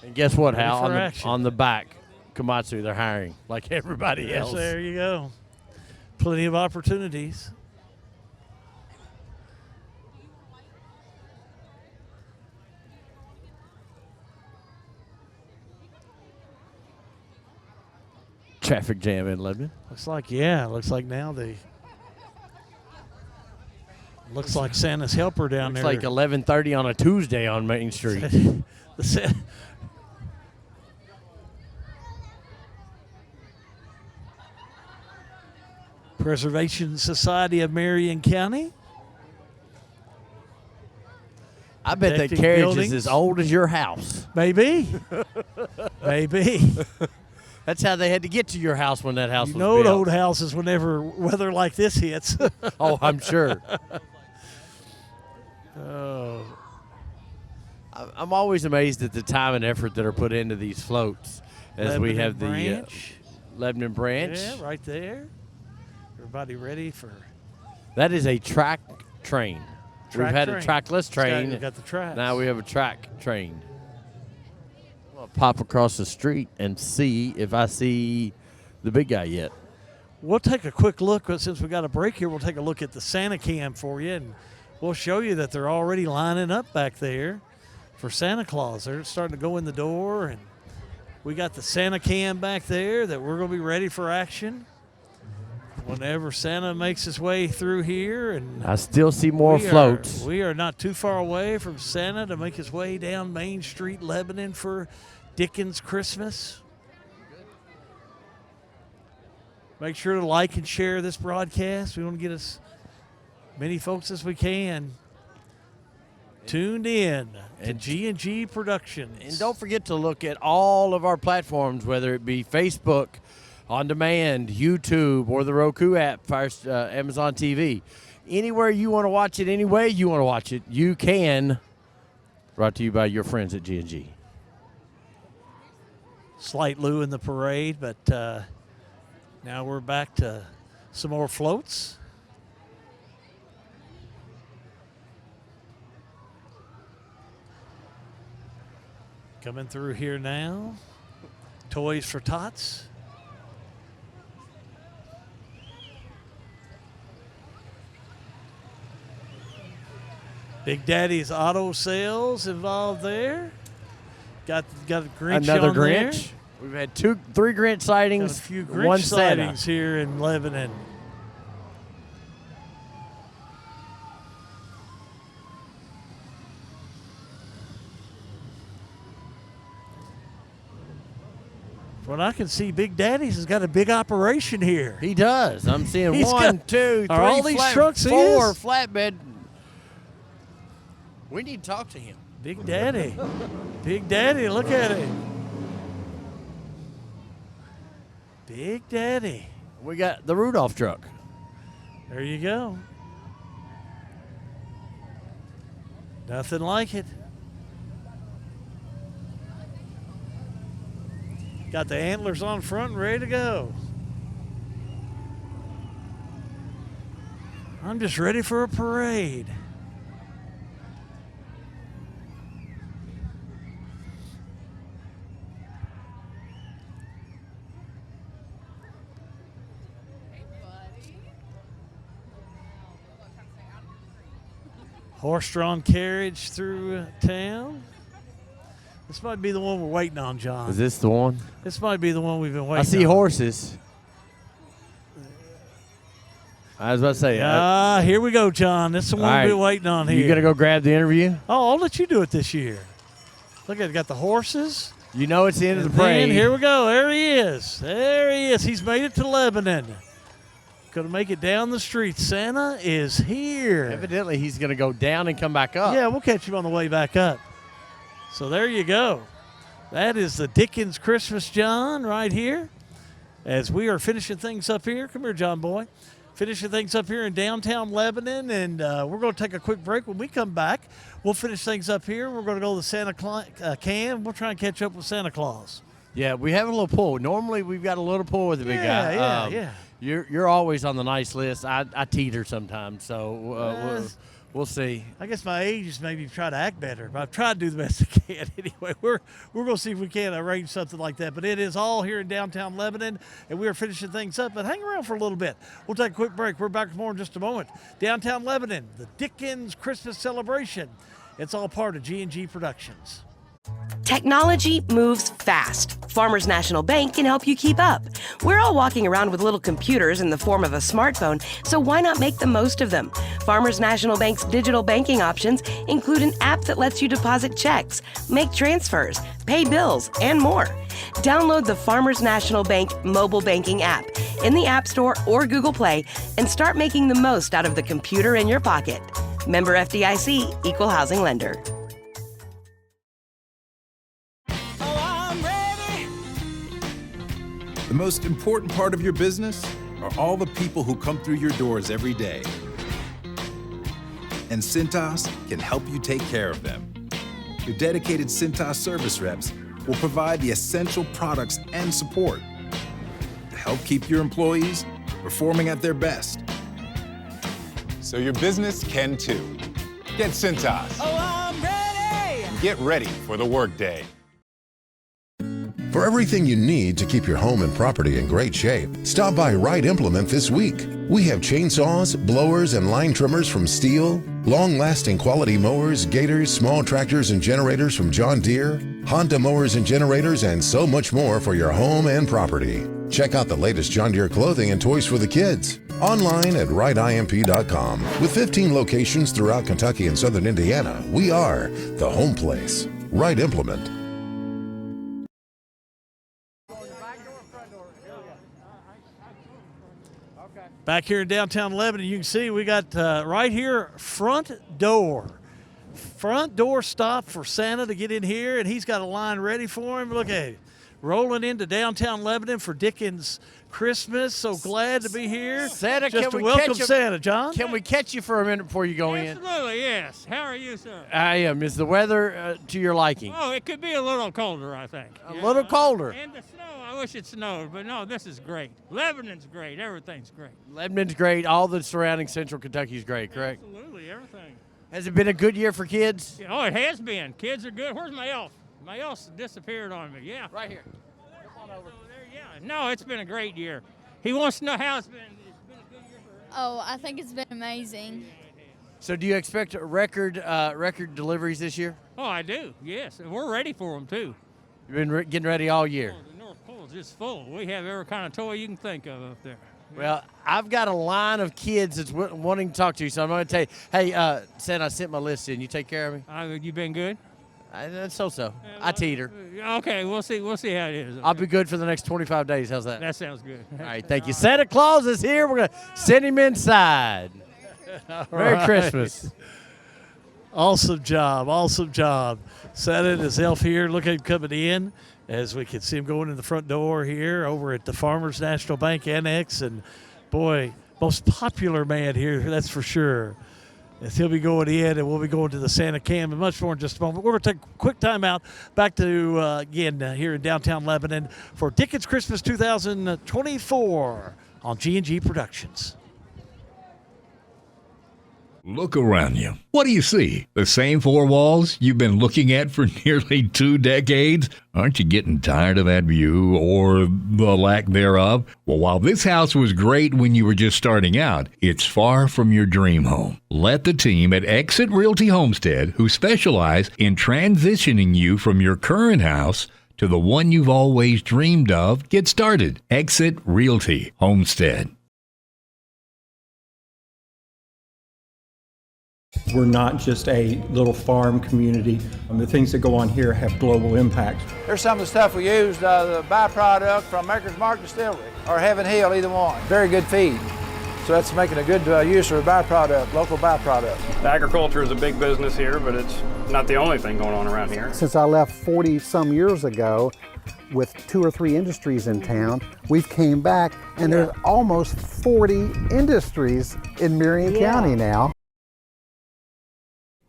And guess what, Ready Hal? for On the back, Komatsu, they're hiring like everybody Yes, else. there you go. Plenty of opportunities. Traffic jam in Lebanon. Looks like now looks like Santa's helper down Looks there. like 11:30 on a Tuesday on Main Street. Preservation Society of Marion County. I bet that Protecting carriage buildings. is as old as your house. Maybe. Maybe. That's how they had to get to your house when that house was built. built. Old houses whenever weather like this hits. Oh, I'm sure. Oh. I'm always amazed at the time and effort that are put into these floats as we have the Lebanon branch. Yeah, right there. Everybody ready for? That is a track train. We've had a trackless train. Got the tracks. Now we have a track train. I'll pop across the street and see if I see the big guy yet. We'll take a quick look, but since we got a break here, we'll take a look at the Santa cam for you, and we'll show you that they're already lining up back there for Santa Claus. They're starting to go in the door, and we got the Santa cam back there that we're going to be ready for action whenever Santa makes his way through here. And I still see more floats. We are not too far away from Santa to make his way down Main Street, Lebanon for Dickens Christmas. Make sure to like and share this broadcast. We want to get as many folks as we can tuned in to G&G Productions. And don't forget to look at all of our platforms, whether it be Facebook, On Demand, YouTube, or the Roku app, Amazon TV. Anywhere you want to watch it, any way you want to watch it, you can. Brought to you by your friends at G&G. Slight Lou in the parade, but now we're back to some more floats. Coming through here now. Toys for Tots. Big Daddy's Auto Sales involved there. Got a Grinch Another on Grinch. there. We've had 3 Grinch sightings. Got a few Grinch one Santa. sightings here in Lebanon. From what I can see, Big Daddy's has got a big operation here. He does. I'm seeing He's 1, got- 2, 3, are all these trucks 4 his? flatbed. We need to talk to him. Big Daddy. Big Daddy, look at it. Big Daddy. We got the Rudolph truck. There you go. Nothing like it. Got the antlers on front and ready to go. I'm just ready for a parade. Horse-drawn carriage through town. This might be the one we're waiting on, John. Is this the one? This might be the one we've been waiting on. I see horses. I was about to say. Here we go, John. This is the one we've been waiting on here. You going to go grab the interview? Oh, I'll let you do it this year. Look at it. Got the horses. You know it's the end of the parade. Here we go. There he is. There he is. He's made it to Lebanon. Going to make it down the street. Santa is here. Evidently, he's going to go down and come back up. Yeah, we'll catch him on the way back up. So there you go. That is the Dickens Christmas, John, right here. As we are finishing things up here. Come here, John boy. Finishing things up here in downtown Lebanon, and we're going to take a quick break. When we come back, we'll finish things up here. We're going to go to the Santa Can. We'll try and catch up with Santa Claus. Yeah, we have a little pull. Normally, we've got a little pull with the big guy. Yeah. You're always on the nice list. I teeter sometimes, so we'll see. I guess my age has made me try to act better, but I've tried to do the best I can. Anyway, we're going to see if we can arrange something like that. But it is all here in downtown Lebanon, and we are finishing things up. But hang around for a little bit. We'll take a quick break. We're back with more in just a moment. Downtown Lebanon, the Dickens Christmas celebration. It's all part of G&G Productions. Technology moves fast. Farmers National Bank can help you keep up. We're all walking around with little computers in the form of a smartphone, so why not make the most of them? Farmers National Bank's digital banking options include an app that lets you deposit checks, make transfers, pay bills, and more. Download the Farmers National Bank mobile banking app in the App Store or Google Play and start making the most out of the computer in your pocket. Member FDIC, Equal Housing Lender. The most important part of your business are all the people who come through your doors every day. And Cintas can help you take care of them. Your dedicated Cintas service reps will provide the essential products and support to help keep your employees performing at their best. So your business can too. Get Cintas. Oh, I'm ready. And get ready for the workday. For everything you need to keep your home and property in great shape, stop by Wright Implement this week. We have chainsaws, blowers, and line trimmers from Steel, long-lasting quality mowers, gators, small tractors and generators from John Deere, Honda mowers and generators, and so much more for your home and property. Check out the latest John Deere clothing and toys for the kids. Online at wrightimp.com. With 15 locations throughout Kentucky and southern Indiana, we are the home place. Wright Implement. Back here in downtown Lebanon, you can see we got right here front door stop for Santa to get in here, and he's got a line ready for him. Look at it, rolling into downtown Lebanon for Dickens Christmas. So glad to be here. Santa, just can we welcome catch you, Santa, John. Can we catch you for a minute before you go in? Absolutely, yes. How are you, sir? I am. Is the weather to your liking? Oh, it could be a little colder, I think. A little colder. And the snow. I wish it snowed, but no, this is great. Lebanon's great. Everything's great. Lebanon's great. All the surrounding central Kentucky is great, correct? Absolutely, everything. Has it been a good year for kids? Oh, it has been. Kids are good. Where's my elf? My elf disappeared on me. Yeah. Right here. Come on over. There, yeah. No, it's been a great year. He wants to know how it's been. It's been a good year for her. Oh, I think it's been amazing. So do you expect record deliveries this year? Oh, I do, yes. And we're ready for them, too. You've been getting ready all year. Oh, the North Pole's just full. We have every kind of toy you can think of up there. Well, I've got a line of kids that's wanting to talk to you, so I'm going to tell you, hey, Santa, I sent my list in. You take care of me? You been good? So. I teeter. Okay, we'll see how it is. I'll be good for the next 25 days. How's that? That sounds good. All right, thank you. Santa Claus is here. We're going to send him inside. Merry Christmas. Awesome job. Santa and his elf here. Look at him coming in as we can see him going in the front door here over at the Farmers National Bank Annex. And, boy, most popular man here, that's for sure. As he'll be going in, and we'll be going to the Santa Cam and much more in just a moment. We're going to take a quick time out back to, again, here in downtown Lebanon for Dickens Christmas 2024 on G&G Productions. Look around you. What do you see? The same four walls you've been looking at for nearly 2 decades? Aren't you getting tired of that view or the lack thereof? Well, while this house was great when you were just starting out, it's far from your dream home. Let the team at Exit Realty Homestead, who specialize in transitioning you from your current house to the one you've always dreamed of, get started. Exit Realty Homestead. We're not just a little farm community. The things that go on here have global impacts. There's some of the stuff we used, the byproduct from Maker's Mark Distillery or Heaven Hill, either one. Very good feed. So that's making a good use of a byproduct, local byproduct. Agriculture is a big business here, but it's not the only thing going on around here. Since I left 40 some years ago with 2 or 3 industries in town, we've came back and there's almost 40 industries in Marion County now.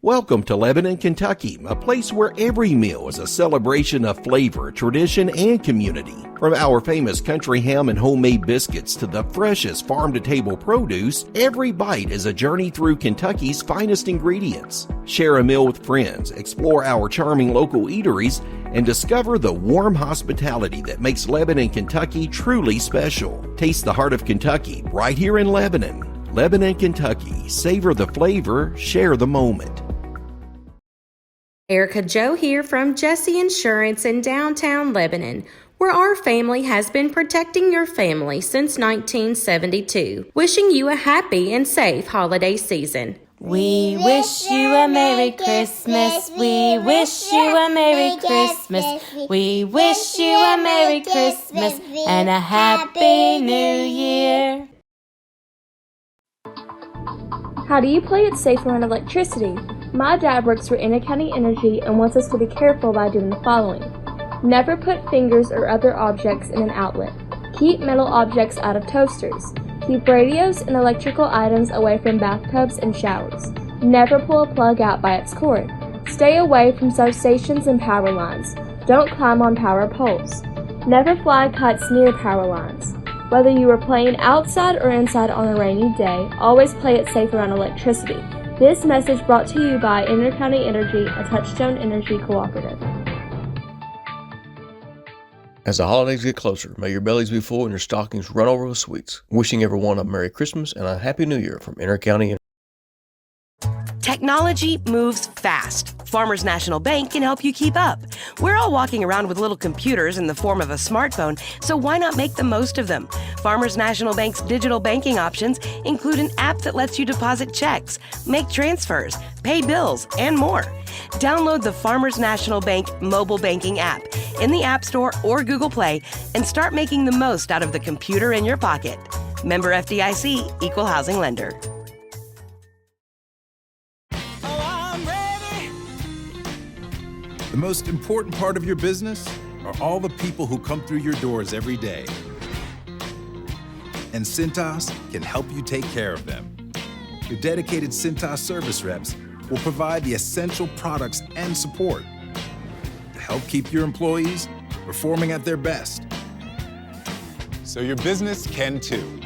Welcome to Lebanon, Kentucky, a place where every meal is a celebration of flavor, tradition, and community. From our famous country ham and homemade biscuits to the freshest farm-to-table produce, every bite is a journey through Kentucky's finest ingredients. Share a meal with friends, explore our charming local eateries, and discover the warm hospitality that makes Lebanon, Kentucky truly special. Taste the heart of Kentucky right here in Lebanon. Lebanon, Kentucky. Savor the flavor, share the moment. Erica Joe here from Jesse Insurance in downtown Lebanon, where our family has been protecting your family since 1972. Wishing you a happy and safe holiday season. We wish you a Merry Christmas. We wish you a Merry Christmas. We wish you a Merry Christmas and a Happy New Year. How do you play it safe around electricity? My dad works for County Energy and wants us to be careful by doing the following. Never put fingers or other objects in an outlet. Keep metal objects out of toasters. Keep radios and electrical items away from bathtubs and showers. Never pull a plug out by its cord. Stay away from substations and power lines. Don't climb on power poles. Never fly kites near power lines. Whether you are playing outside or inside on a rainy day, always play it safe around electricity. This message brought to you by County Energy, a Touchstone Energy Cooperative. As the holidays get closer, may your bellies be full and your stockings run over with sweets. Wishing everyone a Merry Christmas and a Happy New Year from County Energy. Technology moves fast. Farmers National Bank can help you keep up. We're all walking around with little computers in the form of a smartphone, so why not make the most of them? Farmers National Bank's digital banking options include an app that lets you deposit checks, make transfers, pay bills, and more. Download the Farmers National Bank mobile banking app in the App Store or Google Play and start making the most out of the computer in your pocket. Member FDIC, Equal Housing Lender. The most important part of your business are all the people who come through your doors every day. And Cintas can help you take care of them. Your dedicated Cintas service reps will provide the essential products and support to help keep your employees performing at their best. So your business can too.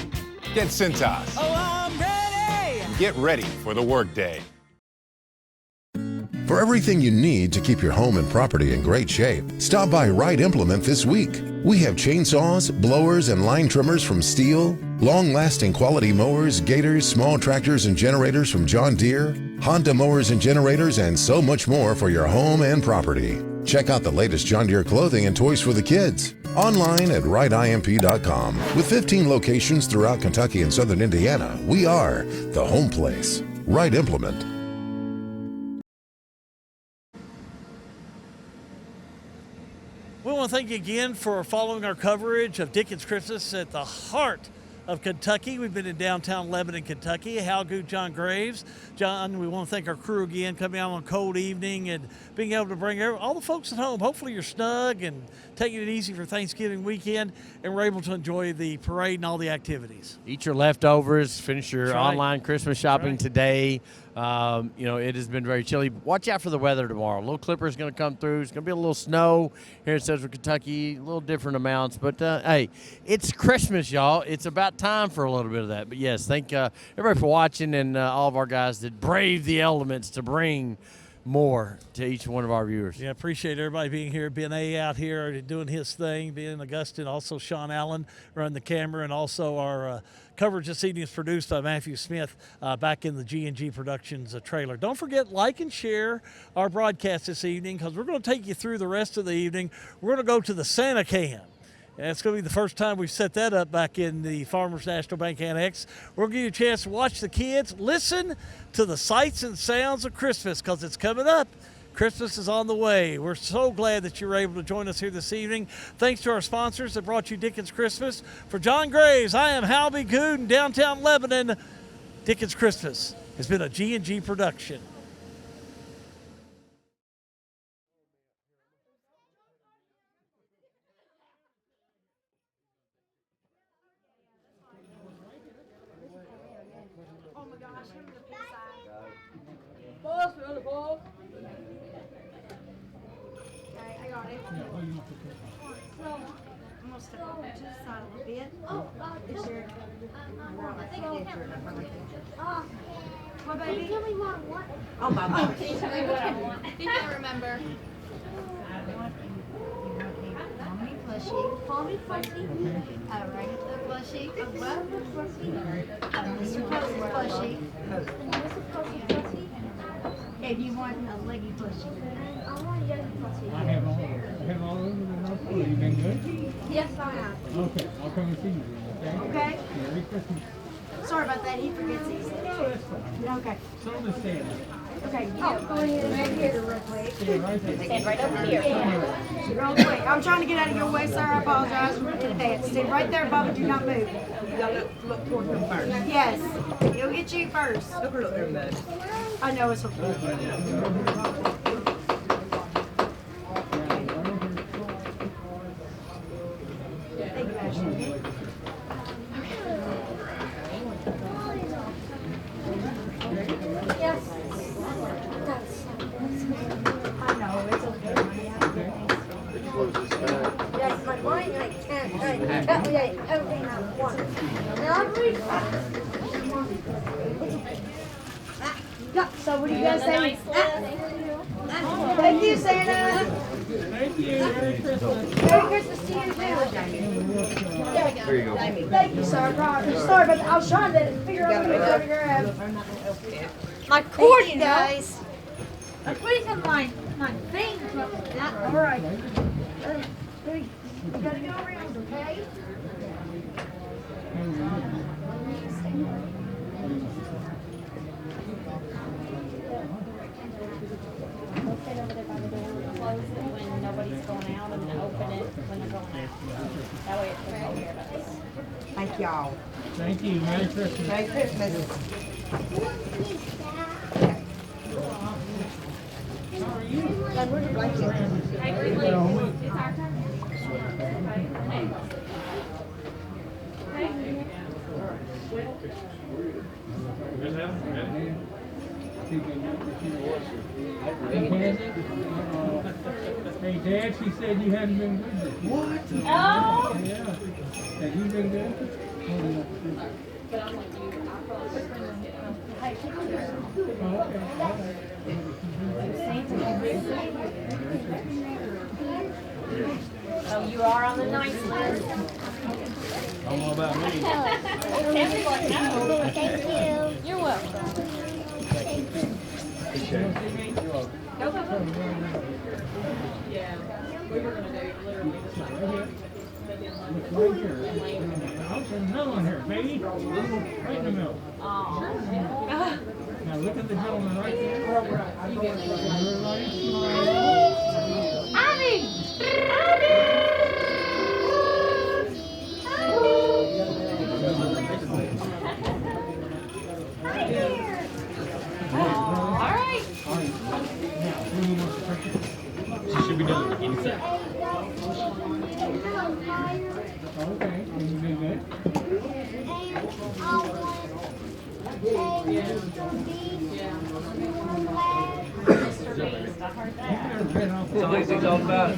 Get Cintas. Oh, I'm ready! And get ready for the workday. For everything you need to keep your home and property in great shape, stop by Wright Implement this week. We have chainsaws, blowers, and line trimmers from Steel, long-lasting quality mowers, gators, small tractors and generators from John Deere, Honda mowers and generators, and so much more for your home and property. Check out the latest John Deere clothing and toys for the kids. Online at wrightimp.com. With 15 locations throughout Kentucky and southern Indiana, we are the home place. Wright Implement. We want to thank you again for following our coverage of Dickens Christmas at the heart of Kentucky. We've been in downtown Lebanon, Kentucky. How good, John Graves. John, we want to thank our crew again, coming out on a cold evening and being able to bring all the folks at home. Hopefully you're snug and taking it easy for Thanksgiving weekend, and we're able to enjoy the parade and all the activities. Eat your leftovers, finish your online Christmas shopping today. It has been very chilly. Watch out for the weather tomorrow. A little clipper is going to come through. It's going to be a little snow here in Central Kentucky, a little different amounts. But, hey, it's Christmas, y'all. It's about time for a little bit of that. But, yes, thank everybody for watching and all of our guys that brave the elements to bring more to each one of our viewers. Yeah, appreciate everybody being here. Ben A out here doing his thing, being Augustine, also Sean Allen running the camera, and also our coverage this evening is produced by Matthew Smith back in the G&G Productions trailer. Don't forget, like and share our broadcast this evening, because we're going to take you through the rest of the evening. We're going to go to the Santa Can. And it's going to be the first time we've set that up back in the Farmers National Bank Annex. We'll give you a chance to watch the kids, listen to the sights and sounds of Christmas, because it's coming up. Christmas is on the way. We're so glad that you were able to join us here this evening. Thanks to our sponsors that brought you Dickens Christmas. For John Graves, I am Hal B. Good in downtown Lebanon. Dickens Christmas has been a G&G production. Boss, we're on the ball. Okay, I got it. So, I'm gonna step over to the side a little bit. Oh, it's your. I think it's your. What, baby? Tell me what I want. Oh, my God. Can you tell me what I want? I can't remember. Mommy plushie. Mommy plushie. A regular plushie. A regular plushie. A Mr. Posey plushie. Mr. Posey plushie. If you want a leggy plushie. I want a leggy plushie. I have all over the house. You been good? Yes, I have. Okay, I'll come and see you then, okay? Okay. Merry Christmas. Sorry about that. He forgets these. No, that's fine. Okay. So understand. Okay. Oh, go ahead and here real quick. Stand right over here. Real quick. I'm trying to get out of your way, sir. I apologize in advance. Stand right there, Bubba. Do not move. You gotta look toward him first. Yes. He'll get you first. Look there, bud. I know it's okay. Thank you, Ashley. Yes. I know, it's okay. Yes, my mind, I can't calculate everything at once. So what do you guys say? Thank you, Santa. Thank you. Merry Christmas. Merry Christmas to you, too. There you go. Thank you, sir. Sorry, but I was trying to figure out what to go to grab. My cord, guys. I'm putting on my thing. All right. You gotta go around, okay? Sit over there by the door, close it when nobody's going out, and then open it when they're going out. That way it's all here to us. Thank y'all. Thank you. Merry Christmas. Merry Christmas. God, where's the blanket? It's our turn. Hey, Dad, she said you hadn't been good this year. What? Oh! Yeah. Have you been good? But I'm like you, I probably just bring them hey, oh, you are on the nice list. I don't know about me. Everyone knows. Thank you. You're welcome. Go, go, go. Yeah, we were gonna do literally just like Right here. I'll put a mill on here, baby. Right in the middle. oh. Now look at the gentleman right there. All right. Now, who wants to take it? She should be doing it inside. Okay, you do good. Yeah. That's all he's all about. A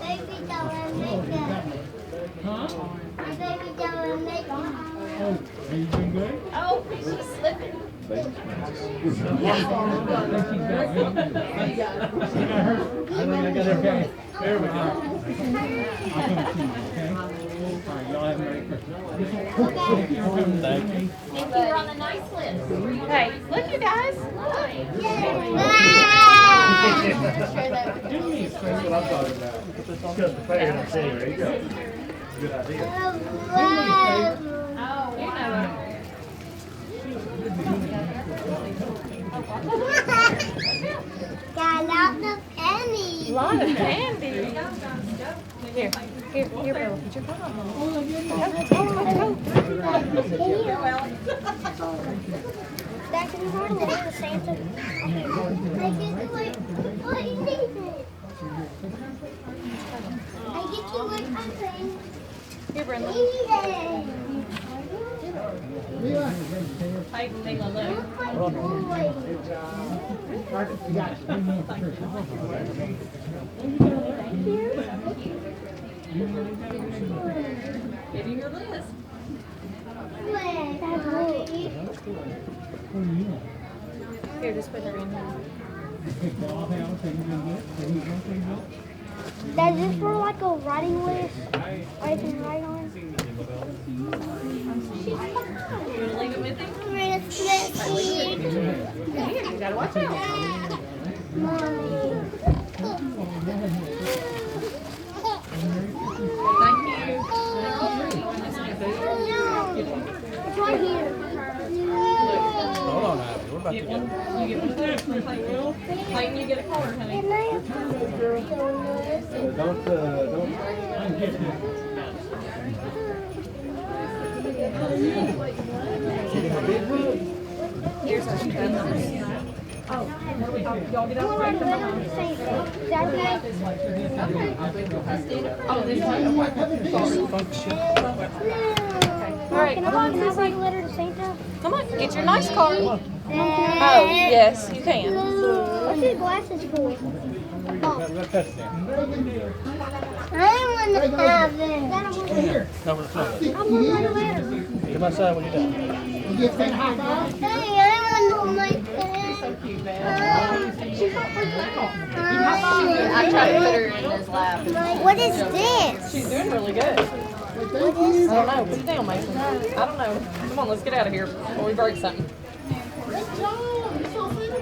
baby doll and makeup. Huh? A baby doll and makeup. Oh, are you doing good? Oh, she's slipping. I think I got it. Okay. There we go. I'll come to you, okay? All right, y'all have a Merry Christmas. Thank you. Thank you. You're on the nice list. Hey, look, you guys. That's what I'm talking about. Just the fair and see. There you go. Good idea. Oh, you know. Got a lot of candy. A lot of candy. Here, Bill. Put your phone on. Back in the morning, we'll go to Santa. What is it? I get to work on things. Here, Brenda. Hi, Layla, look. Thank you. Give you your list. Here, just put her in here. That is for like a writing list. I can write on. You want to leave it with him? Here, you gotta watch out. Thank you. It's right here. Hold on, Abby. We're about to go. You get one of those. Clayton, you get a card, honey. Don't. Here's our numbers. Oh, y'all get up right from behind. Oh, this one. All right, Can I write a letter to Santa? come on, get your nice card. Oh, yes, you can. What's your glasses for? I want to have it. Here. Cover the phone. I'm going to write a letter. Come outside when you're done. You get that high five? Hey, I want to make that. She's not freaking out. I tried to put her in his lap. What is this? She's doing really good. What is I don't know. Put it down, Mason. I don't know. Come on, let's get out of here before we break something.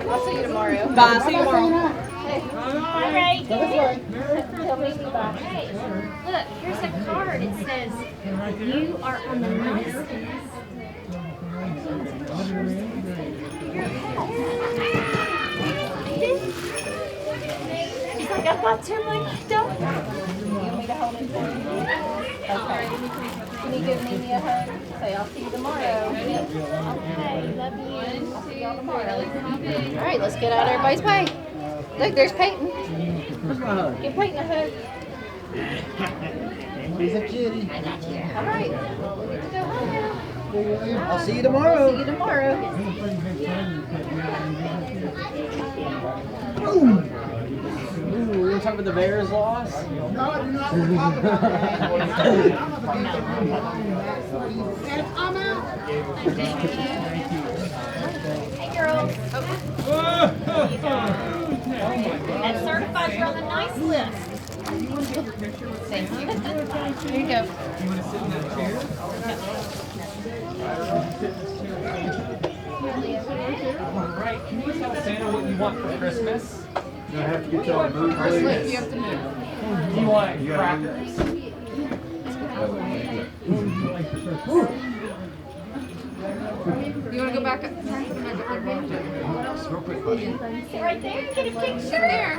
I'll see you tomorrow. Bye. See you tomorrow. All right. Tell me bye. Hey, look, here's a card. It says, you are on the nice list. She's like, I've got too much stuff. You want me to hold it for you? Okay. Can you give Mimi a hug? Say, I'll see you tomorrow. Okay, love you. I'll see y'all tomorrow. All right, let's get out everybody's way. Look, there's Peyton. Give Peyton a hug. He's a kitty. All right. Let's go home now. I'll see you tomorrow. See you tomorrow. Ooh, you're talking about the Bears loss? No, I do not. I'm out. Hey, girls. That certifies you're on the nice list. Thank you. Here you go. You want to sit in that chair? All right, can you tell Santa what you want for Christmas? I have to get y'all to move, please. You have to move. Do you want crackers? You want to go back up? Real quick, buddy. Sit right there and get a picture. Sit there.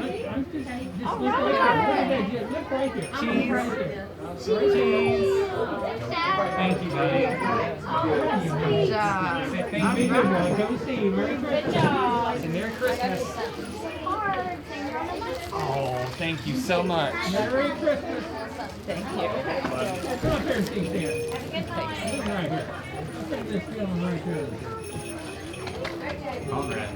All right. Cheese. Cheese. Thank you, buddy. Good job. Thank you, good one. Come see you. Merry Christmas. And Merry Christmas. Oh, thank you so much. Merry Christmas. Thank you. Come up here and see Santa. Look right here. Look at this feeling right here. All right.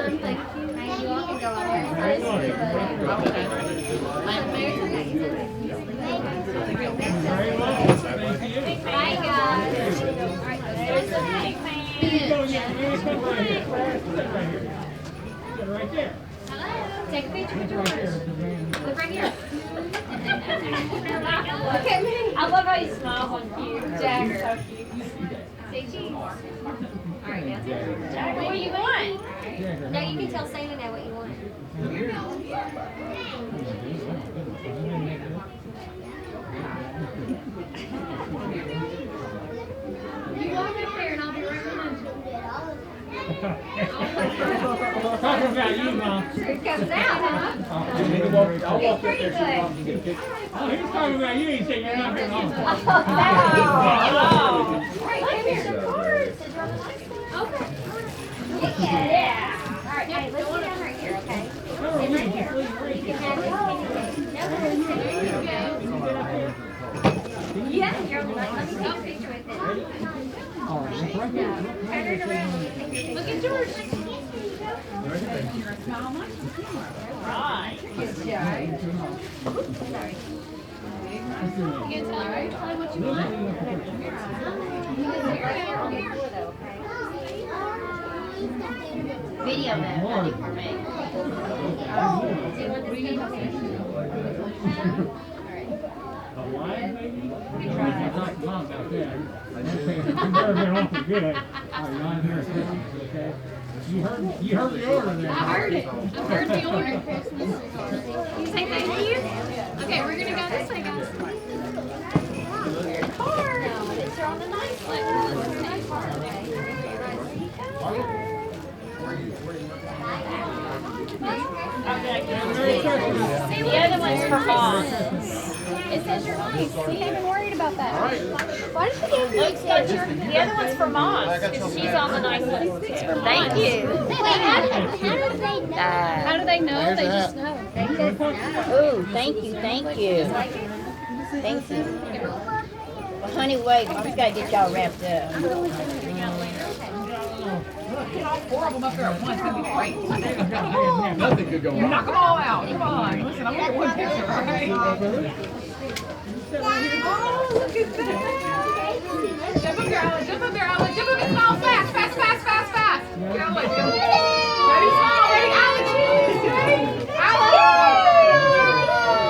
Thank you. You all can go out there. Bye, guys. All right, there's the big man. Right there. Hello. Take a picture with yours. Look right here. Look at me. I love how you smile on you. Jagger. So cute. Say cheese. All right, now. Jagger, what do you want? No, you can tell Santa now what you want. You walk up there and I'll be right behind you. Talking about you, Mom. It comes out, huh? I'll walk up there so Mom can get a picture. Oh, he's talking about you. He said you're not getting home. Right, come here. Okay. Yeah. All right, hey, let's go down right here, okay? Sit right here. You can have it. Yeah, you're on the line. Let me take a picture with it. All right, it's right here. Turn it around. Look at George. Right. Good job. You can tell her what you want. Video that, nothing for me. A live baby? I talked to Mom about that. You've never been awful good at it. All right, not here at Christmas, okay? You heard the order there. I heard it. I heard the order. You say thank you? Okay, we're gonna go this way, guys. Card. It's on the nice list. The other one's for Mom. It says you're nice. We haven't worried about that. Why did you give me Luke's got your, the other one's for Mom. She's on the nice list too. Thank you. How do they know? They just know. Ooh, thank you, thank you. Thank you. Well, honey, wait, we gotta get y'all wrapped up. Get all four of them up there at once. It's gonna be great. Nothing could go wrong. Knock them all out. Come on. Listen, I'm gonna get one picture, all right? Oh, look at that. Jump up there, Alan. Jump up there, Alan. Jump up and smile fast, fast, fast, fast, fast. Get out of the way. Ready, smile. Ready, Alan, cheese. Ready? Alan.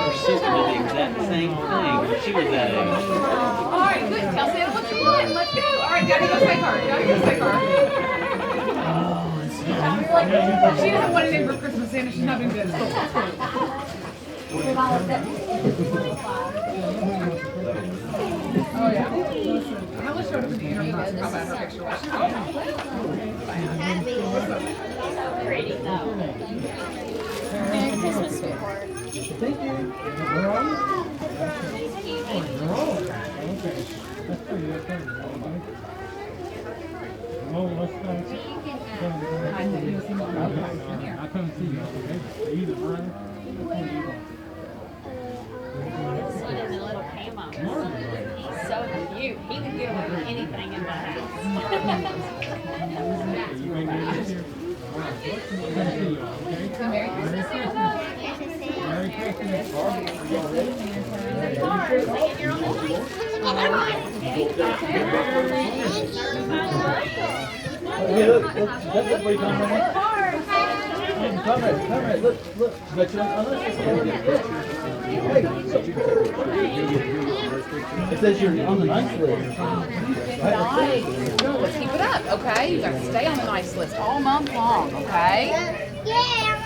Her sister did the exact same thing when she was that age. All right, good. Tell Santa what you want. Let's go. All right, Daddy, go say her. Daddy, go say her. She doesn't want anything for Christmas, Santa. She's not been good. Oh, yeah. Now let's show it to the interview. How about her picture? Pretty though. Merry Christmas, sweetheart. Thank you. Oh, let's go. I couldn't see you. Okay? Either brother. This one is a little camo. He's so cute. He would give her anything in my house. Merry Christmas. Merry Christmas. You're on the list. Hey, look, that's what you come right. Come right, look. But you're it says you're on the nice list. Nice. Let's keep it up, okay? You got to stay on the nice list all month long, okay? Yeah,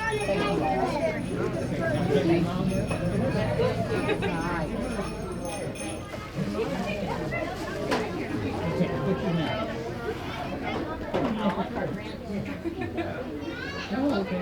Oh, okay.